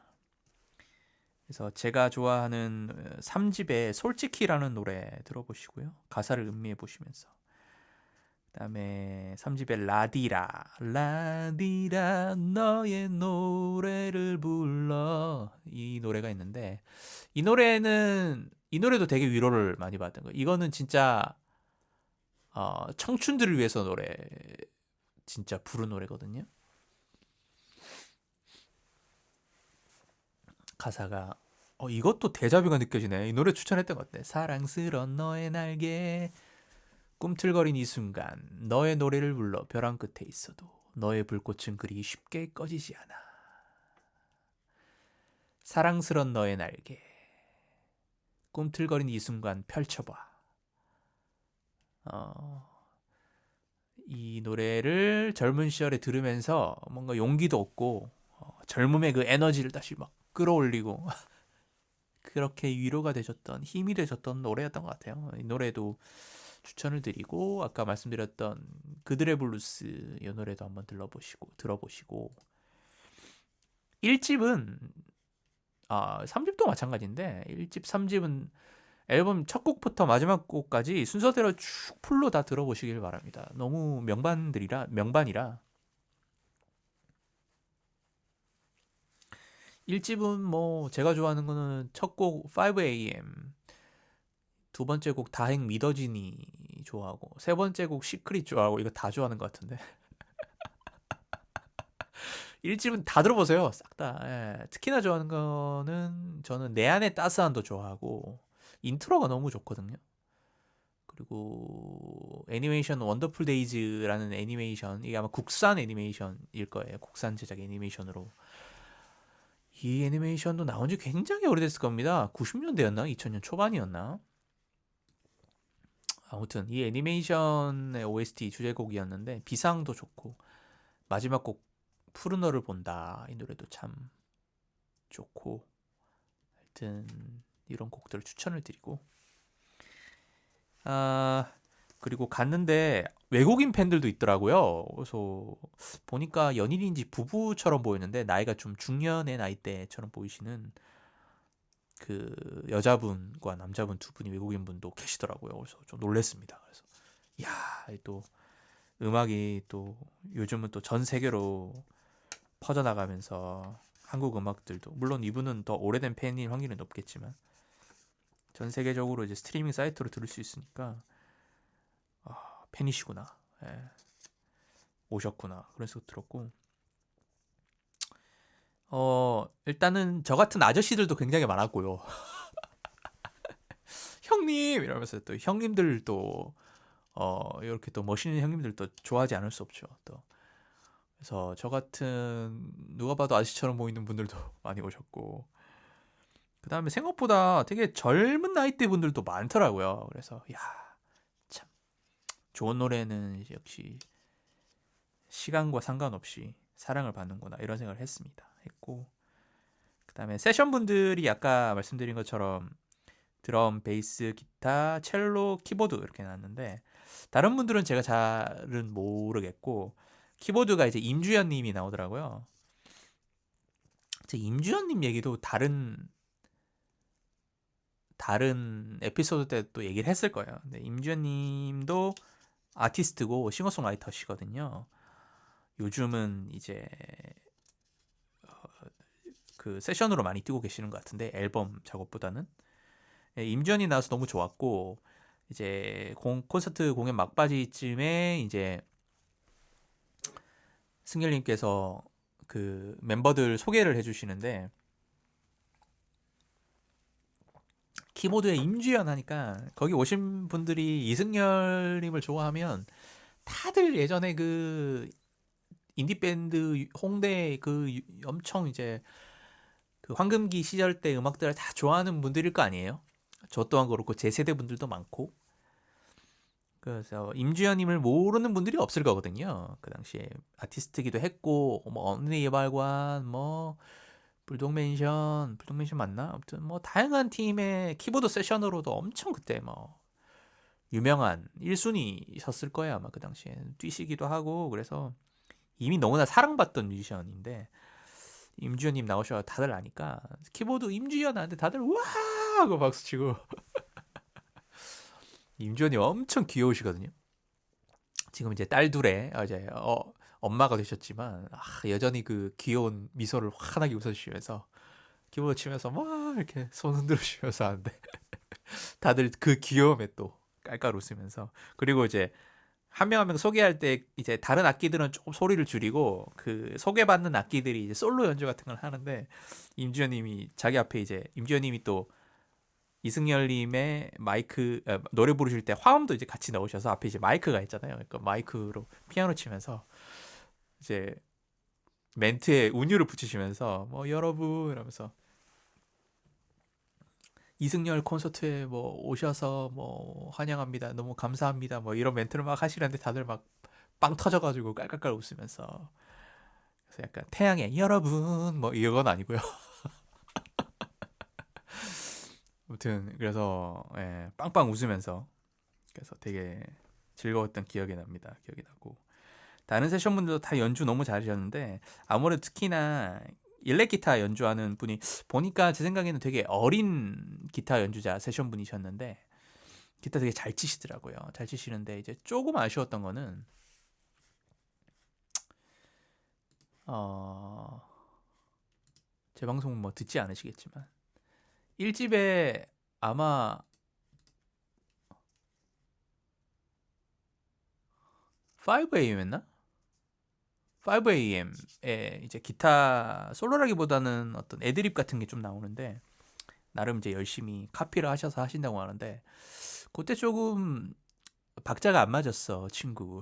그래서 제가 좋아하는 3집의 솔직히라는 노래 들어보시고요. 가사를 음미해 보시면서 그다음에 3집의 라디라 너의 노래를 불러 이 노래가 있는데 이 노래도 되게 위로를 많이 받은 거예요. 이거는 진짜 청춘들을 위해서 진짜 부른 노래거든요. 가사가 이것도 데자뷰가 느껴지네. 이 노래 추천했던 것 같아. 사랑스런 너의 날개 꿈틀거린 이 순간 너의 노래를 불러 벼랑 끝에 있어도 너의 불꽃은 그리 쉽게 꺼지지 않아. 사랑스런 너의 날개 꿈틀거린 이 순간 펼쳐봐. 이 노래를 젊은 시절에 들으면서 뭔가 용기도 얻고 젊음의 그 에너지를 다시 막 끌어올리고 그렇게 위로가 되셨던 힘이 되셨던 노래였던 것 같아요. 이 노래도 추천을 드리고 아까 말씀드렸던 그들의 블루스 이 노래도 한번 들어보시고 1집은 3집도 마찬가지인데 1집, 3집은 앨범 첫 곡부터 마지막 곡까지 순서대로 쭉 풀로 다 들어보시길 바랍니다. 너무 명반이라 1집은 뭐 제가 좋아하는 거는 첫 곡 5am 두 번째 곡 다행 믿어지니 좋아하고 세 번째 곡 시크릿 좋아하고 이거 다 좋아하는 것 같은데 1집은 다 들어보세요. 싹 다. 예. 특히나 좋아하는 거는 저는 내 안의 따스함도 좋아하고 인트로가 너무 좋거든요. 그리고 애니메이션 원더풀 데이즈라는 애니메이션 이게 아마 국산 애니메이션일 거예요. 국산 제작 애니메이션으로 이 애니메이션도 나온 지 굉장히 오래됐을 겁니다. 90년대였나? 2000년 초반이었나? 아무튼 이 애니메이션의 OST 주제곡이었는데 비상도 좋고 마지막 곡 푸른 너를 본다 이 노래도 참 좋고 하여튼 이런 곡들을 추천을 드리고 그리고 갔는데 외국인 팬들도 있더라고요. 그래서 보니까 연인인지 부부처럼 보였는데 나이가 좀 중년의 나이대처럼 보이시는 그 여자분과 남자분 두 분이 외국인 분도 계시더라고요. 그래서 좀 놀랬습니다. 그래서 또 음악이 또 요즘은 또 전 세계로 퍼져나가면서 한국 음악들도 물론 이분은 더 오래된 팬일 확률이 높겠지만 전 세계적으로 이제 스트리밍 사이트로 들을 수 있으니까 팬이시구나. 예. 오셨구나. 그래서 들었고 일단은 저 같은 아저씨들도 굉장히 많았고요. 형님 이러면서 또 형님들도 이렇게 또 멋있는 형님들도 좋아하지 않을 수 없죠. 또 그래서 저 같은 누가 봐도 아저씨처럼 보이는 분들도 많이 오셨고 그 다음에 생각보다 되게 젊은 나이대 분들도 많더라고요. 그래서 참 좋은 노래는 역시 시간과 상관없이 사랑을 받는구나 이런 생각을 했고 그 다음에 세션 분들이 아까 말씀드린 것처럼 드럼, 베이스, 기타, 첼로, 키보드 이렇게 나왔는데 다른 분들은 제가 잘은 모르겠고 키보드가 이제 임주현 님이 나오더라고요. 임주현 님 얘기도 다른 에피소드 때 또 얘기를 했을 거예요. 근데 임주현 님도 아티스트고 싱어송라이터시거든요. 요즘은 이제 그 세션으로 많이 뛰고 계시는 것 같은데 앨범 작업보다는 임주현이 나와서 너무 좋았고 이제 콘서트 공연 막바지쯤에 이제 승열님께서 그 멤버들 소개를 해주시는데 키보드에 임주현 하니까 거기 오신 분들이 이승열님을 좋아하면 다들 예전에 그 인디밴드 홍대 그 엄청 이제 그 황금기 시절 때 음악들을 다 좋아하는 분들일 거 아니에요. 저 또한 그렇고 제 세대 분들도 많고. 그래서 임주현님을 모르는 분들이 없을 거거든요. 그 당시에 아티스트기도 했고 뭐 언니 예발관 뭐 불독맨션 맞나? 아무튼 뭐 다양한 팀의 키보드 세션으로도 엄청 그때 뭐 유명한 1순위셨을 거예요 아마 그 당시에. 뛰시기도 하고. 그래서 이미 너무나 사랑받던 뮤지션인데 임주현님 나오셔서 다들 아니까 키보드 임주현 하는데 다들 와 하고 박수치고. 임주현님 엄청 귀여우시거든요. 지금 이제 딸 둘에 이제 엄마가 되셨지만 여전히 그 귀여운 미소를 환하게 웃어주시면서 키보드 치면서 막 이렇게 손 흔들으시면서 하는데 다들 그 귀여움에 또 깔깔 웃으면서. 그리고 이제 한 명 한 명 소개할 때 이제 다른 악기들은 조금 소리를 줄이고 그 소개받는 악기들이 이제 솔로 연주 같은 걸 하는데 임주현님이 자기 앞에 이제 임주현님이 또 이승열님의 마이크 노래 부르실 때 화음도 이제 같이 넣으셔서 앞에 이제 마이크가 있잖아요. 그러니까 마이크로 피아노 치면서 이제 멘트에 운율을 붙이시면서 뭐 여러분 이러면서 이승열 콘서트에 뭐 오셔서 뭐 환영합니다. 너무 감사합니다. 뭐 이런 멘트를 막 하시는데 다들 막 빵 터져가지고 깔깔깔 웃으면서. 그래서 약간 태양의 여러분 뭐 이건 아니고요. 아무튼 그래서 빵빵 웃으면서 그래서 되게 즐거웠던 기억이 납니다. 기억이 나고 다른 세션분들도 다 연주 너무 잘하셨는데 아무래도 특히나 일렉 기타 연주하는 분이 보니까 제 생각에는 되게 어린 기타 연주자 세션 분이셨는데 기타 되게 잘 치시더라고요. 잘 치시는데 이제 조금 아쉬웠던 거는 제 방송 뭐 듣지 않으시겠지만 1집에 아마 5AM이었나? 5AM에 이제 기타 솔로라기보다는 어떤 애드립 같은 게 좀 나오는데 나름 이제 열심히 카피를 하셔서 하신다고 하는데 그때 조금 박자가 안 맞았어 친구.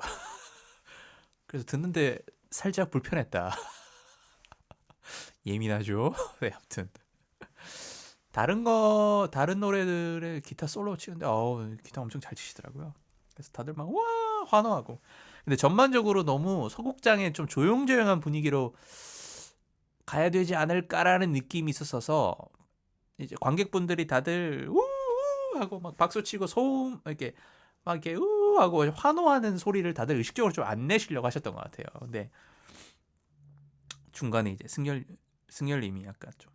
그래서 듣는데 살짝 불편했다. 예민하죠. 네, 아무튼 다른 노래들의 기타 솔로 치는데 기타 엄청 잘 치시더라고요. 그래서 다들 막 와 환호하고. 근데 전반적으로 너무 소극장에 좀 조용조용한 분위기로 가야 되지 않을까라는 느낌이 있었어서 이제 관객분들이 다들 우우 하고 막 박수치고 소음 이렇게 막 이렇게 우 하고 환호하는 소리를 다들 의식적으로 좀 안 내시려고 하셨던 것 같아요. 근데 중간에 이제 승열님이 약간 좀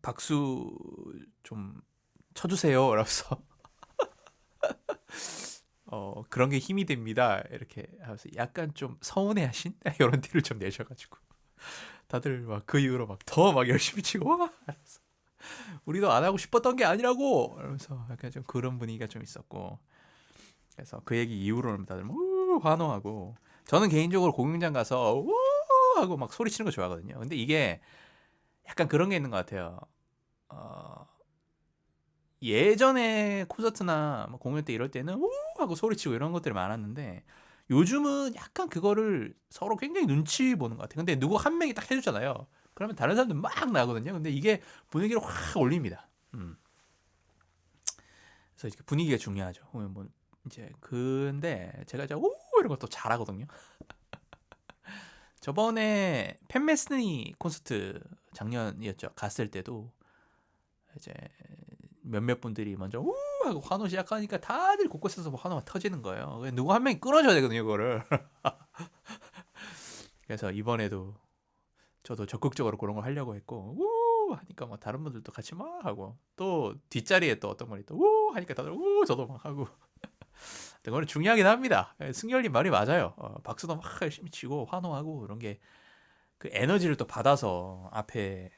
박수 좀 쳐주세요. 라면서 그런 게 힘이 됩니다. 이렇게 하면서 약간 좀 서운해하신 이런 티를 좀 내셔가지고 다들 막 그 이후로 막 더 막 열심히 치고 와 이러면서 우리도 안 하고 싶었던 게 아니라고 이러면서 약간 좀 그런 분위기가 좀 있었고. 그래서 그 얘기 이후로는 다들 환호하고 저는 개인적으로 공연장 가서 우 하고 막 소리 치는 거 좋아하거든요. 근데 이게 약간 그런 게 있는 것 같아요. 예전에 콘서트나 뭐 공연 때 이럴 때는 우 하고 소리치고 이런 것들이 많았는데 요즘은 약간 그거를 서로 굉장히 눈치 보는 것 같아요. 근데 누구 한 명이 딱 해주잖아요. 그러면 다른 사람들 막 나거든요. 근데 이게 분위기를 확 올립니다. 그래서 이렇게 분위기가 중요하죠. 뭐 이제 근데 제가 이제 우 이런 것도 잘하거든요. 저번에 팬메스니 콘서트 작년이었죠. 갔을 때도 이제 몇몇 분들이 먼저 우 하고 환호 시작하니까 다들 곳곳에서 뭐 환호가 터지는 거예요. 누구 한 명이 끊어줘야 되거든요, 그거를. 그래서 이번에도 저도 적극적으로 그런 걸 하려고 했고 우 하니까 뭐 다른 분들도 같이 막 하고 또 뒷자리에 또 어떤 분이 또 우 하니까 다들 우 저도 막 하고. 그거는 중요하긴 합니다. 승열님 말이 맞아요. 박수도 막 열심히 치고 환호하고 이런 게 그 에너지를 또 받아서 앞에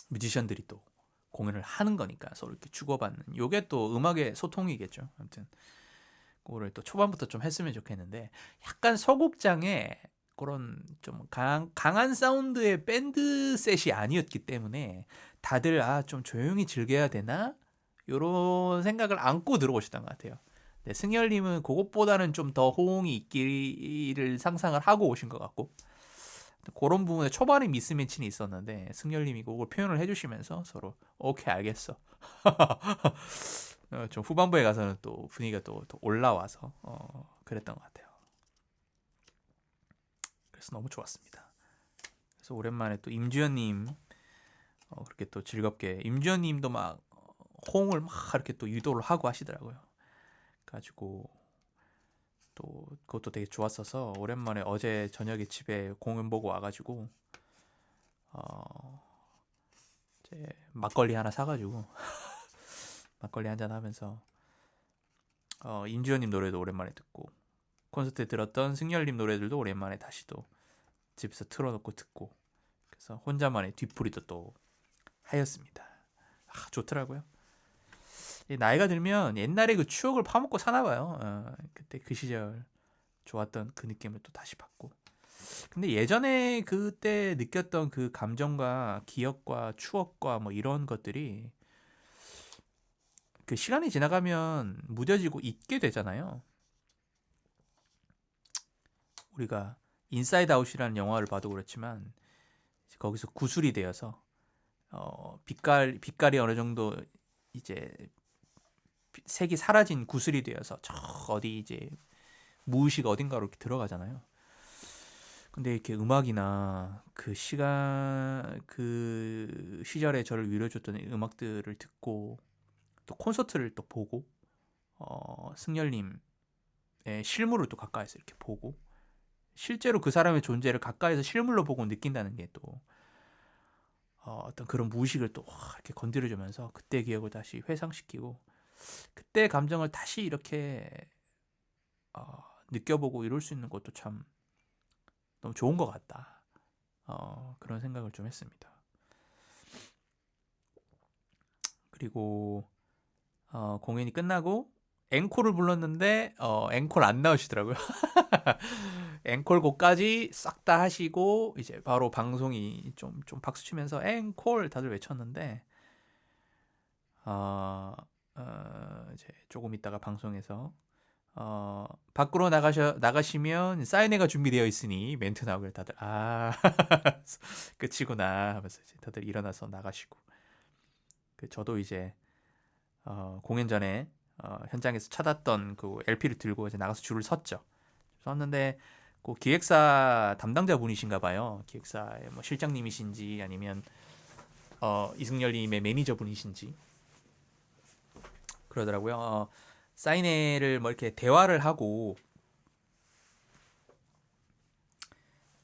뮤지션들이 또 공연을 하는 거니까 서로 이렇게 주고받는 요게 또 음악의 소통이겠죠. 아무튼 그거를 또 초반부터 좀 했으면 좋겠는데 약간 소극장에 그런 좀 강한 사운드의 밴드 셋이 아니었기 때문에 다들 좀 조용히 즐겨야 되나 요런 생각을 안고 들어오셨던 것 같아요. 네, 승열님은 그것보다는 좀 더 호응이 있기를 상상을 하고 오신 것 같고 그런 부분에 초반에 미스매치는 있었는데 승열님이 그걸 표현을 해주시면서 서로 오케이 알겠어. 좀 후반부에 가서는 또 분위기가 또 올라와서 그랬던 것 같아요. 그래서 너무 좋았습니다. 그래서 오랜만에 또 임주현님 그렇게 또 즐겁게 임주현님도 막 호응을 막 이렇게 또 유도를 하고 하시더라고요. 가지고 또 그것도 되게 좋았어서 오랜만에 어제 저녁에 집에 공연 보고 와가지고 이제 막걸리 하나 사가지고 막걸리 한잔 하면서 임주현님 노래도 오랜만에 듣고 콘서트에 들었던 승열님 노래들도 오랜만에 다시 또 집에서 틀어놓고 듣고 그래서 혼자만의 뒤풀이도 또 하였습니다. 좋더라고요. 나이가 들면 옛날에 그 추억을 파먹고 사나봐요. 그때 그 시절 좋았던 그 느낌을 또 다시 받고. 근데 예전에 그때 느꼈던 그 감정과 기억과 추억과 뭐 이런 것들이 그 시간이 지나가면 무뎌지고 잊게 되잖아요. 우리가 인사이드 아웃이라는 영화를 봐도 그렇지만 거기서 구술이 되어서 빛깔이 어느 정도 이제 색이 사라진 구슬이 되어서 저 어디 이제 무의식 어딘가로 이렇게 들어가잖아요. 근데 이렇게 음악이나 그 시간 그 시절에 저를 위로해줬던 음악들을 듣고 또 콘서트를 또 보고 승열님의 실물을 또 가까이서 이렇게 보고 실제로 그 사람의 존재를 가까이서 실물로 보고 느낀다는 게 또 어떤 그런 무의식을 또 이렇게 건드려주면서 그때 기억을 다시 회상시키고 그때 감정을 다시 이렇게 느껴보고 이룰 수 있는 것도 참 너무 좋은 것 같다. 그런 생각을 좀 했습니다. 그리고 공연이 끝나고 앵콜을 불렀는데 앵콜 안 나오시더라고요. 앵콜 곡까지 싹 다 하시고 이제 바로 방송이 좀 박수 치면서 앵콜 다들 외쳤는데 이제 조금 있다가 방송에서 밖으로 나가시면 사인회가 준비되어 있으니 멘트 나오길 다들 끝이구나 하면서 이제 다들 일어나서 나가시고 저도 이제 공연 전에 현장에서 찾았던 그 LP를 들고 이제 나가서 줄을 섰는데 그 기획사 담당자 분이신가 봐요. 기획사의 뭐 실장님이신지 아니면 이승열님의 매니저 분이신지 그러더라고요. 사인회를 뭐 이렇게 대화를 하고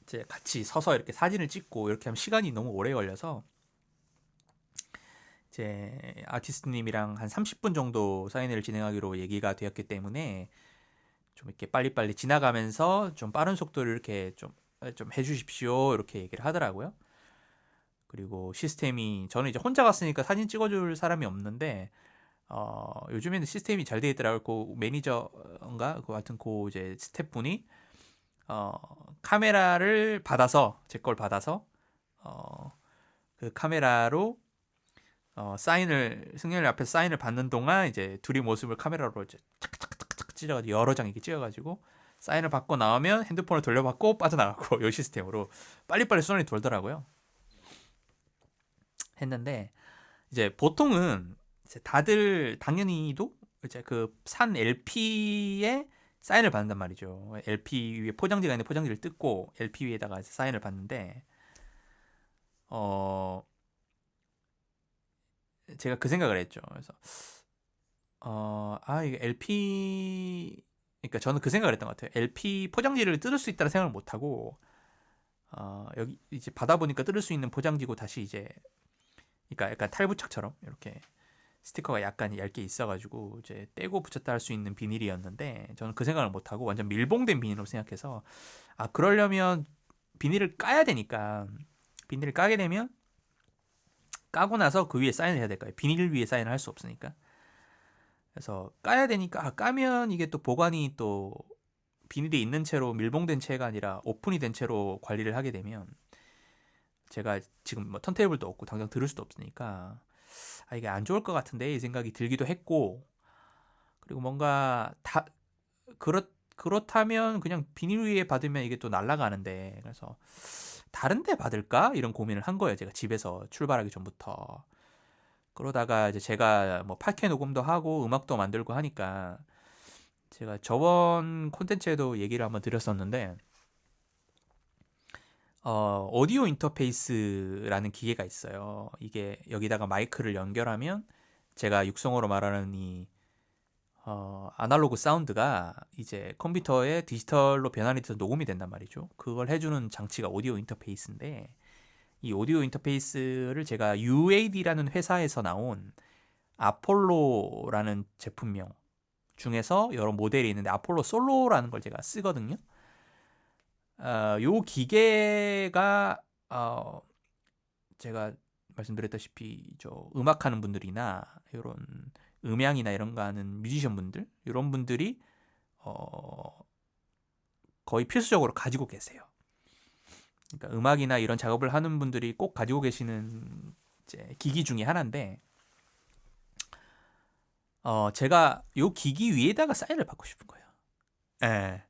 이제 같이 서서 이렇게 사진을 찍고 이렇게 하면 시간이 너무 오래 걸려서 이제 아티스트님이랑 한 30분 정도 사인회를 진행하기로 얘기가 되었기 때문에 좀 이렇게 빨리빨리 지나가면서 좀 빠른 속도를 이렇게 좀 해주십시오 이렇게 얘기를 하더라고요. 그리고 시스템이 저는 이제 혼자 갔으니까 사진 찍어줄 사람이 없는데 요즘에는 시스템이 잘 돼 있더라고요. 그 매니저인가 그 같은 그 이제 스태프분이 카메라를 받아서 제 걸 받아서 그 카메라로 승열 앞에서 사인을 받는 동안 이제 둘이 모습을 카메라로 이제 착착착착 찢어가지고 여러 장 이렇게 찍어가지고 사인을 받고 나오면 핸드폰을 돌려받고 빠져나가고 이 시스템으로 빨리빨리 순환이 돌더라고요. 했는데 이제 보통은 이제 다들 당연히도 이제 그 산 LP에 사인을 받는단 말이죠. LP 위에 포장지가 있는데 포장지를 뜯고 LP 위에다가 사인을 받는데 제가 그 생각을 했죠. 그래서 이게 LP 그러니까 저는 그 생각을 했던 것 같아요. LP 포장지를 뜯을 수 있다는 생각을 못 하고 여기 이제 받아 보니까 뜯을 수 있는 포장지고 다시 이제 그러니까 약간 탈부착처럼 이렇게 스티커가 약간 얇게 있어가지고 이제 떼고 붙였다 할 수 있는 비닐이었는데 저는 그 생각을 못 하고 완전 밀봉된 비닐로 생각해서 그러려면 비닐을 까야 되니까 비닐을 까게 되면 까고 나서 그 위에 사인을 해야 될까요? 비닐 위에 사인을 할 수 없으니까. 그래서 까야 되니까 까면 이게 또 보관이 또 비닐이 있는 채로 밀봉된 채가 아니라 오픈이 된 채로 관리를 하게 되면 제가 지금 뭐 턴테이블도 없고 당장 들을 수도 없으니까 이게 안 좋을 것 같은데 이 생각이 들기도 했고 그리고 뭔가 다 그렇다면 그냥 비닐 위에 받으면 이게 또 날아가는데, 그래서 다른 데 받을까? 이런 고민을 한 거예요. 제가 집에서 출발하기 전부터. 그러다가 이제 제가 뭐 팟캐 녹음도 하고 음악도 만들고 하니까, 제가 저번 콘텐츠에도 얘기를 한번 드렸었는데, 오디오 인터페이스라는 기계가 있어요. 이게 여기다가 마이크를 연결하면 제가 육성으로 말하는 이 아날로그 사운드가 이제 컴퓨터에 디지털로 변환이 돼서 녹음이 된단 말이죠. 그걸 해주는 장치가 오디오 인터페이스인데, 이 오디오 인터페이스를 제가 UAD라는 회사에서 나온 아폴로라는 제품명 중에서 여러 모델이 있는데, 아폴로 솔로라는 걸 제가 쓰거든요. 요 기계가 제가 말씀드렸다시피 저 음악하는 분들이나 이런 음향이나 이런 거 하는 뮤지션 분들, 이런 분들이 거의 필수적으로 가지고 계세요. 그러니까 음악이나 이런 작업을 하는 분들이 꼭 가지고 계시는 이제 기기 중에 하나인데, 제가 요 기기 위에다가 사인을 받고 싶은 거예요. 예.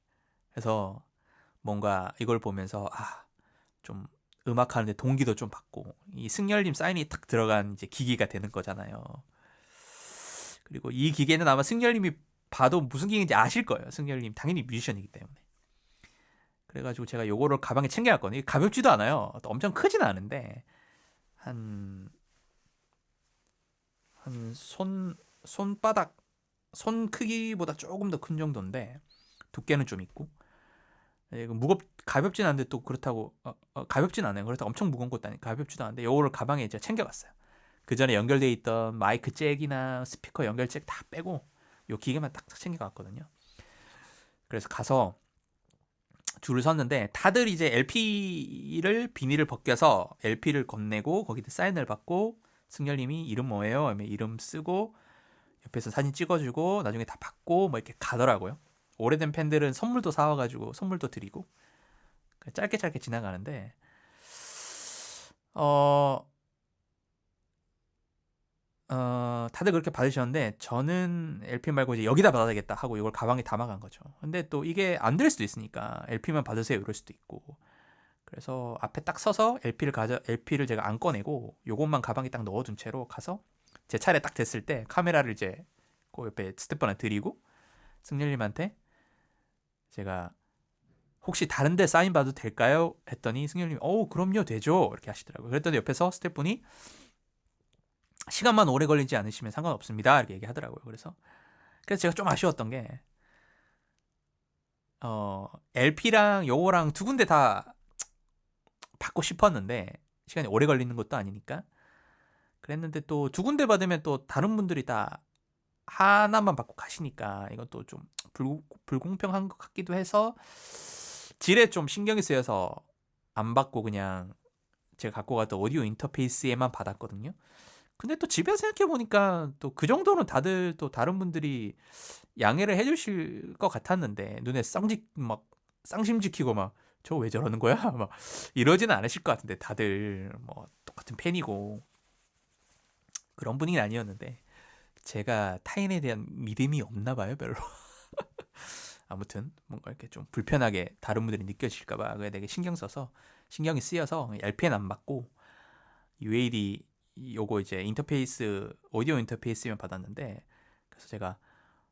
그래서 뭔가 이걸 보면서 좀 음악하는데 동기도 좀 받고, 이 승열님 사인이 탁 들어간 이제 기기가 되는 거잖아요. 그리고 이 기계는 아마 승열님이 봐도 무슨 기계인지 아실 거예요. 승열님 당연히 뮤지션이기 때문에. 그래가지고 제가 요거를 가방에 챙겨갔거든요. 가볍지도 않아요. 또 엄청 크지는 않은데 한 손바닥, 손 크기보다 조금 더 큰 정도인데 두께는 좀 있고, 가볍진 않은데 또 그렇다고 가볍진 않아요. 그렇다고 엄청 무거운 것도 아니고 가볍지도 않은데 요거를 가방에 이제 챙겨갔어요. 그 전에 연결돼 있던 마이크 잭이나 스피커 연결 잭 다 빼고 요 기계만 딱 챙겨갔거든요. 그래서 가서 줄을 섰는데, 다들 이제 LP를 비닐을 벗겨서 LP를 건네고 거기다 사인을 받고, 승열님이 이름 뭐예요? 하면 이름 쓰고 옆에서 사진 찍어주고 나중에 다 받고 뭐 이렇게 가더라고요. 오래된 팬들은 선물도 사와가지고 선물도 드리고 짧게 짧게 지나가는데, 어, 다들 그렇게 받으셨는데 저는 LP 말고 이제 여기다 받아야겠다 하고 이걸 가방에 담아간 거죠. 근데 또 이게 안 될 수도 있으니까 LP만 받으세요 이럴 수도 있고, 그래서 앞에 딱 서서 LP를 제가 안 꺼내고 요것만 가방에 딱 넣어둔 채로 가서 제 차례 딱 됐을 때 카메라를 이제 그 옆에 스태프분한테 드리고, 승열님한테 제가 혹시 다른 데 사인 받아도 될까요? 했더니 승열님이 그럼요 되죠 이렇게 하시더라고요. 그랬더니 옆에서 스태프분이 시간만 오래 걸리지 않으시면 상관없습니다 이렇게 얘기하더라고요. 그래서 제가 좀 아쉬웠던 게 LP랑 요거랑 두 군데 다 받고 싶었는데 시간이 오래 걸리는 것도 아니니까 그랬는데, 또 두 군데 받으면 또 다른 분들이 다 하나만 받고 가시니까 이건 또 좀 불공평한 것 같기도 해서 질에 좀 신경이 쓰여서 안 받고 그냥 제가 갖고 갔던 오디오 인터페이스에만 받았거든요. 근데 또 집에 생각해 보니까 또 그 정도는 다들 또 다른 분들이 양해를 해주실 것 같았는데, 눈에 쌍심 지키고 막 저 왜 저러는 거야 막 이러지는 않으실 것 같은데, 다들 뭐 똑같은 팬이고 그런 분위기는 아니었는데 제가 타인에 대한 믿음이 없나 봐요 별로. 아무튼 뭔가 이렇게 좀 불편하게 다른 분들이 느껴질까봐 그게 되게 신경이 쓰여서 LP는 안 받고 UAD 요거 이제 오디오 인터페이스만 받았는데, 그래서 제가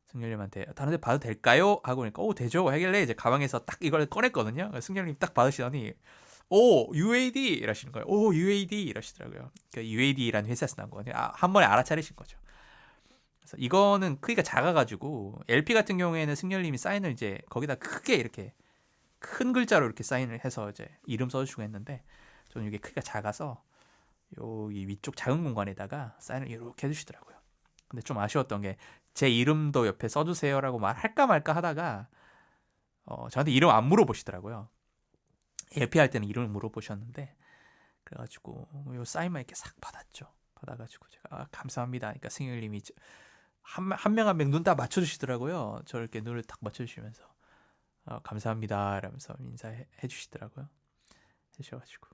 승열님한테 다른 데 봐도 될까요? 하고 그러니까 되죠 하길래 이제 가방에서 딱 이걸 꺼냈거든요. 승열님 딱 받으시더니 UAD 이러시는 거예요. UAD 이러시더라고요. 그러니까 UAD라는 회사에서 나온 거거든요. 한 번에 알아차리신 거죠. 그래서 이거는 크기가 작아가지고 LP 같은 경우에는 승열님이 사인을 이제 거기다 크게 이렇게 큰 글자로 이렇게 사인을 해서 이제 이름 써주시고 했는데, 저는 이게 크기가 작아서 여기 위쪽 작은 공간에다가 사인을 이렇게 해주시더라고요. 근데 좀 아쉬웠던 게 제 이름도 옆에 써주세요라고 말할까 말까 하다가 저한테 이름 안 물어보시더라고요. LP 할 때는 이름을 물어보셨는데, 그래가지고 요 사인만 이렇게 싹 받아가지고 제가 감사합니다. 그러니까 승열님이 한 명 한 명 눈 다 맞춰주시더라고요. 저를 이렇게 눈을 딱 맞춰주시면서 감사합니다 이러면서 인사해 주시더라고요. 해주셔가지고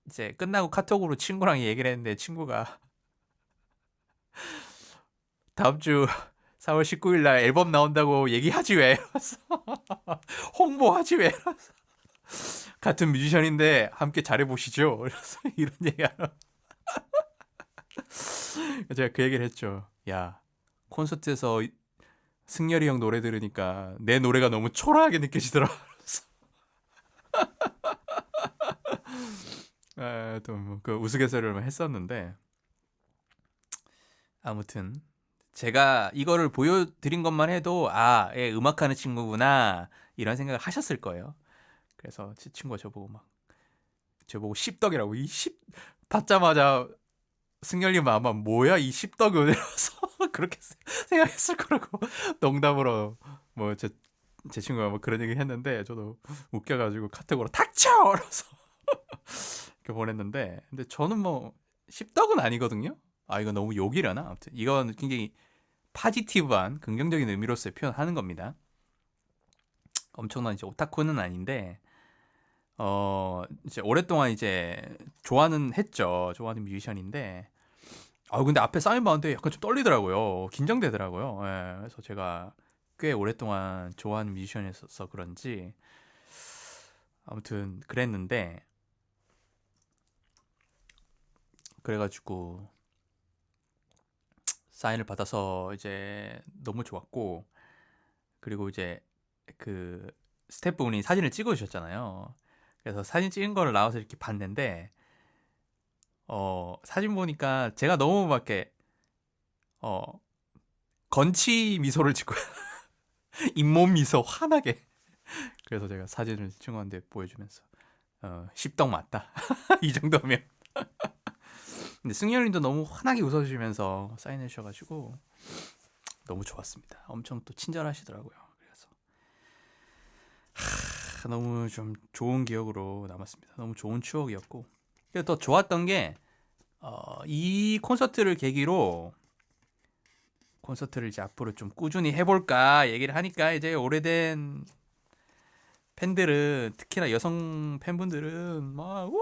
이제 끝나고 카톡으로 친구랑 얘기를 했는데, 친구가 다음 주 4월 19일 날 앨범 나온다고 얘기하지 왜? 이러면서 홍보하지 왜? 이러면서 같은 뮤지션인데 함께 잘해보시죠. 그래서 이런 얘기하러 제가 그 얘기를 했죠. 야, 콘서트에서 승열이 형 노래 들으니까 내 노래가 너무 초라하게 느껴지더라. 또그 우스갯소리를 했었는데 아무튼 제가 이거를 보여드린 것만 해도 얘 음악하는 친구구나 이런 생각을 하셨을 거예요. 그래서 제 친구가 저보고 씹덕이라고 이씹 받자마자 승열님 아마 뭐야 이 씹덕이 이러면서 그렇게 생각했을 거라고 농담으로 제 친구가 뭐 그런 얘기 했는데 저도 웃겨가지고 카톡으로 닥쳐! 이러면서 이렇게 보냈는데 근데 저는 뭐 씹덕은 아니거든요. 이거 너무 욕이려나? 아무튼 이건 굉장히 파지티브한 긍정적인 의미로서의 표현하는 겁니다. 엄청난 이제 오타쿠는 아닌데 이제 오랫동안 이제 좋아하는 뮤지션인데 근데 앞에 사인 받는데 약간 좀 떨리더라고요. 긴장되더라고요. 예, 그래서 제가 꽤 오랫동안 좋아하는 뮤지션이었어서 그런지 아무튼 그랬는데 그래가지고 사인을 받아서 이제 너무 좋았고 그리고 이제 그 스태프분이 사진을 찍어주셨잖아요. 그래서 사진 찍은 거를 나와서 이렇게 봤는데 사진 보니까 제가 너무 막 이렇게 어 건치 미소를 짓고 잇몸 미소 환하게 그래서 제가 사진을 친구한테 보여주면서 십덕 맞다 이 정도면 근데 승열님도 너무 환하게 웃어주시면서 사인해 주셔가지고 너무 좋았습니다. 엄청 또 친절하시더라고요. 그래서 너무 좀 좋은 기억으로 남았습니다. 너무 좋은 추억이었고 더 좋았던 게 이 콘서트를 계기로 콘서트를 이제 앞으로 좀 꾸준히 해볼까 얘기를 하니까 이제 오래된 팬들은 특히나 여성 팬분들은 막 우!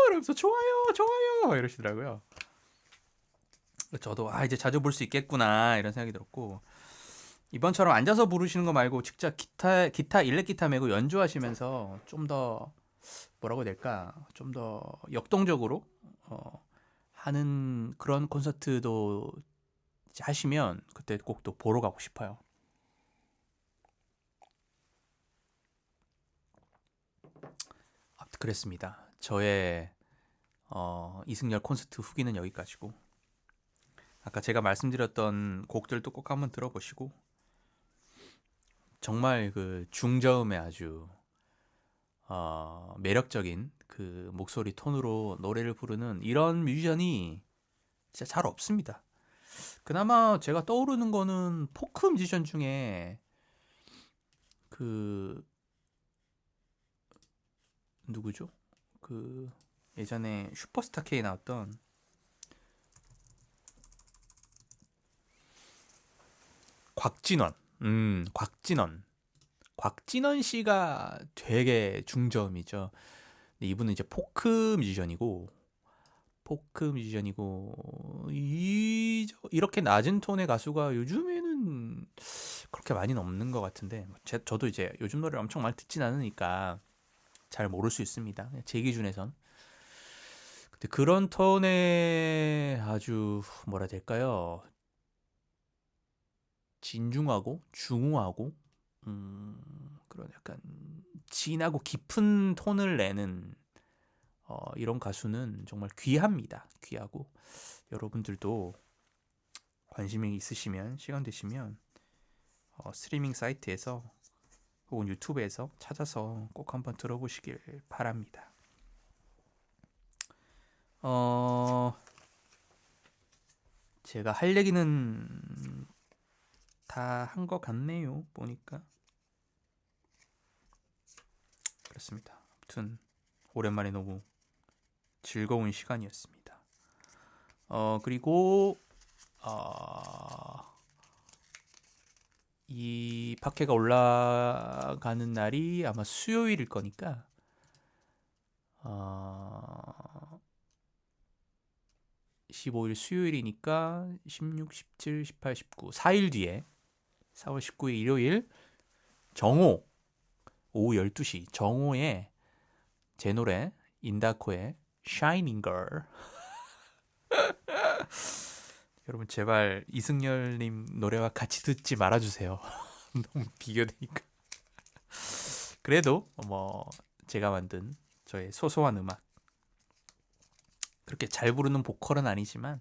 이러면서 좋아요 좋아요 이러시더라고요. 저도 이제 자주 볼 수 있겠구나 이런 생각이 들었고 이번처럼 앉아서 부르시는 거 말고 직접 기타 일렉 기타 메고 연주하시면서 좀 더 뭐라고 해야 될까 좀 더 역동적으로 하는 그런 콘서트도 이제 하시면 그때 꼭 또 보러 가고 싶어요. 그랬습니다. 저의 이승열 콘서트 후기는 여기까지고 아까 제가 말씀드렸던 곡들도 꼭 한번 들어보시고 정말 그 중저음의 아주 매력적인 그 목소리 톤으로 노래를 부르는 이런 뮤지션이 진짜 잘 없습니다. 그나마 제가 떠오르는 거는 포크 뮤지션 중에 그 누구죠? 그 예전에 슈퍼스타 K 나왔던 곽진원. 곽진원 씨가 되게 중저음이죠. 근데 이분은 이제 포크 뮤지션이고 이렇게 낮은 톤의 가수가 요즘에는 그렇게 많이는 없는 것 같은데 저도 이제 요즘 노래를 엄청 많이 듣진 않으니까 잘 모를 수 있습니다. 제 기준에선. 근데 그런 톤의 아주 뭐라 해야 될까요? 진중하고 중후하고 그런 약간 진하고 깊은 톤을 내는 이런 가수는 정말 귀합니다. 귀하고 여러분들도 관심이 있으시면 시간 되시면 스트리밍 사이트에서 혹은 유튜브에서 찾아서 꼭 한번 들어보시길 바랍니다. 제가 할 얘기는 다 한 것 같네요. 보니까 그렇습니다. 아무튼 오랜만에 너무 즐거운 시간이었습니다. 그리고 이 팟캐가 올라가는 날이 아마 수요일일 거니까 15일 수요일이니까 16, 17, 18, 19 4일 뒤에 4월 19일 일요일 정오 오후 12시 정오에 제 노래 인다코의 Shining Girl. 여러분 제발 이승열님 노래와 같이 듣지 말아주세요. 너무 비교되니까. 그래도 뭐 제가 만든 저의 소소한 음악, 그렇게 잘 부르는 보컬은 아니지만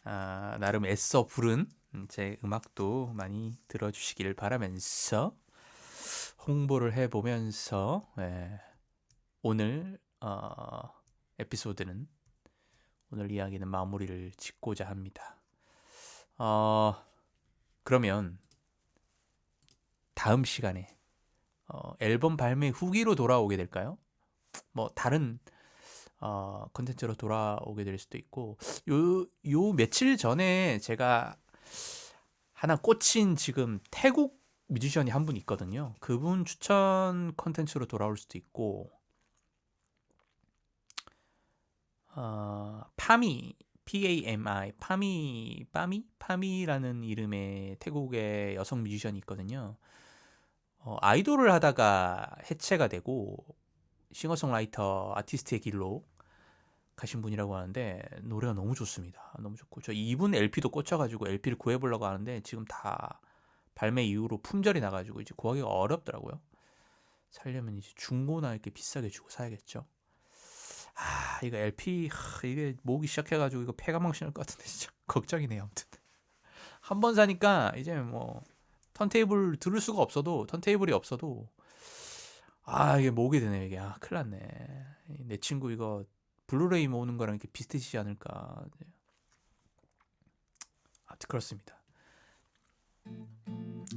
나름 애써 부른 제 음악도 많이 들어주시길 바라면서 홍보를 해보면서 오늘 에피소드는, 오늘 이야기는 마무리를 짓고자 합니다. 그러면 다음 시간에 앨범 발매 후기로 돌아오게 될까요? 뭐 다른 컨텐츠로 돌아오게 될 수도 있고, 요 며칠 전에 제가 하나 꽂힌 지금 태국 뮤지션이 한 분 있거든요. 그분 추천 컨텐츠로 돌아올 수도 있고, 파미, PAMI, 파미라는 이름의 태국의 여성 뮤지션이 있거든요. 아이돌을 하다가 해체가 되고 싱어송라이터, 아티스트의 길로 가신 분이라고 하는데 노래가 너무 좋습니다. 너무 좋고, 저 이분 LP도 꽂혀가지고 LP를 구해보려고 하는데 지금 다 발매 이후로 품절이 나가지고 이제 구하기가 어렵더라고요. 살려면 이제 중고나 이렇게 비싸게 주고 사야겠죠. 이거 LP 이게 모으기 시작해가지고 이거 폐가망 신을 것 같은데 진짜 걱정이네요. 아무튼 한 번 사니까 이제 뭐 턴테이블 들을 수가 없어도, 턴테이블이 없어도 이게 모으게 되네요. 이게 큰일 났네. 내 친구 이거 블루레이 모으는 거랑 이렇게 비슷해지지 않을까. 아무튼 그렇습니다.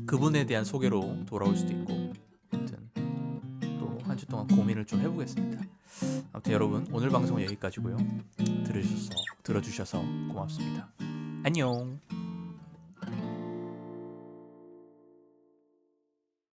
그분에 대한 소개로 돌아올 수도 있고, 아무튼 또 한 주 동안 고민을 좀 해보겠습니다. 아무튼 여러분 오늘 방송은 여기까지고요. 들어주셔서 고맙습니다. 안녕.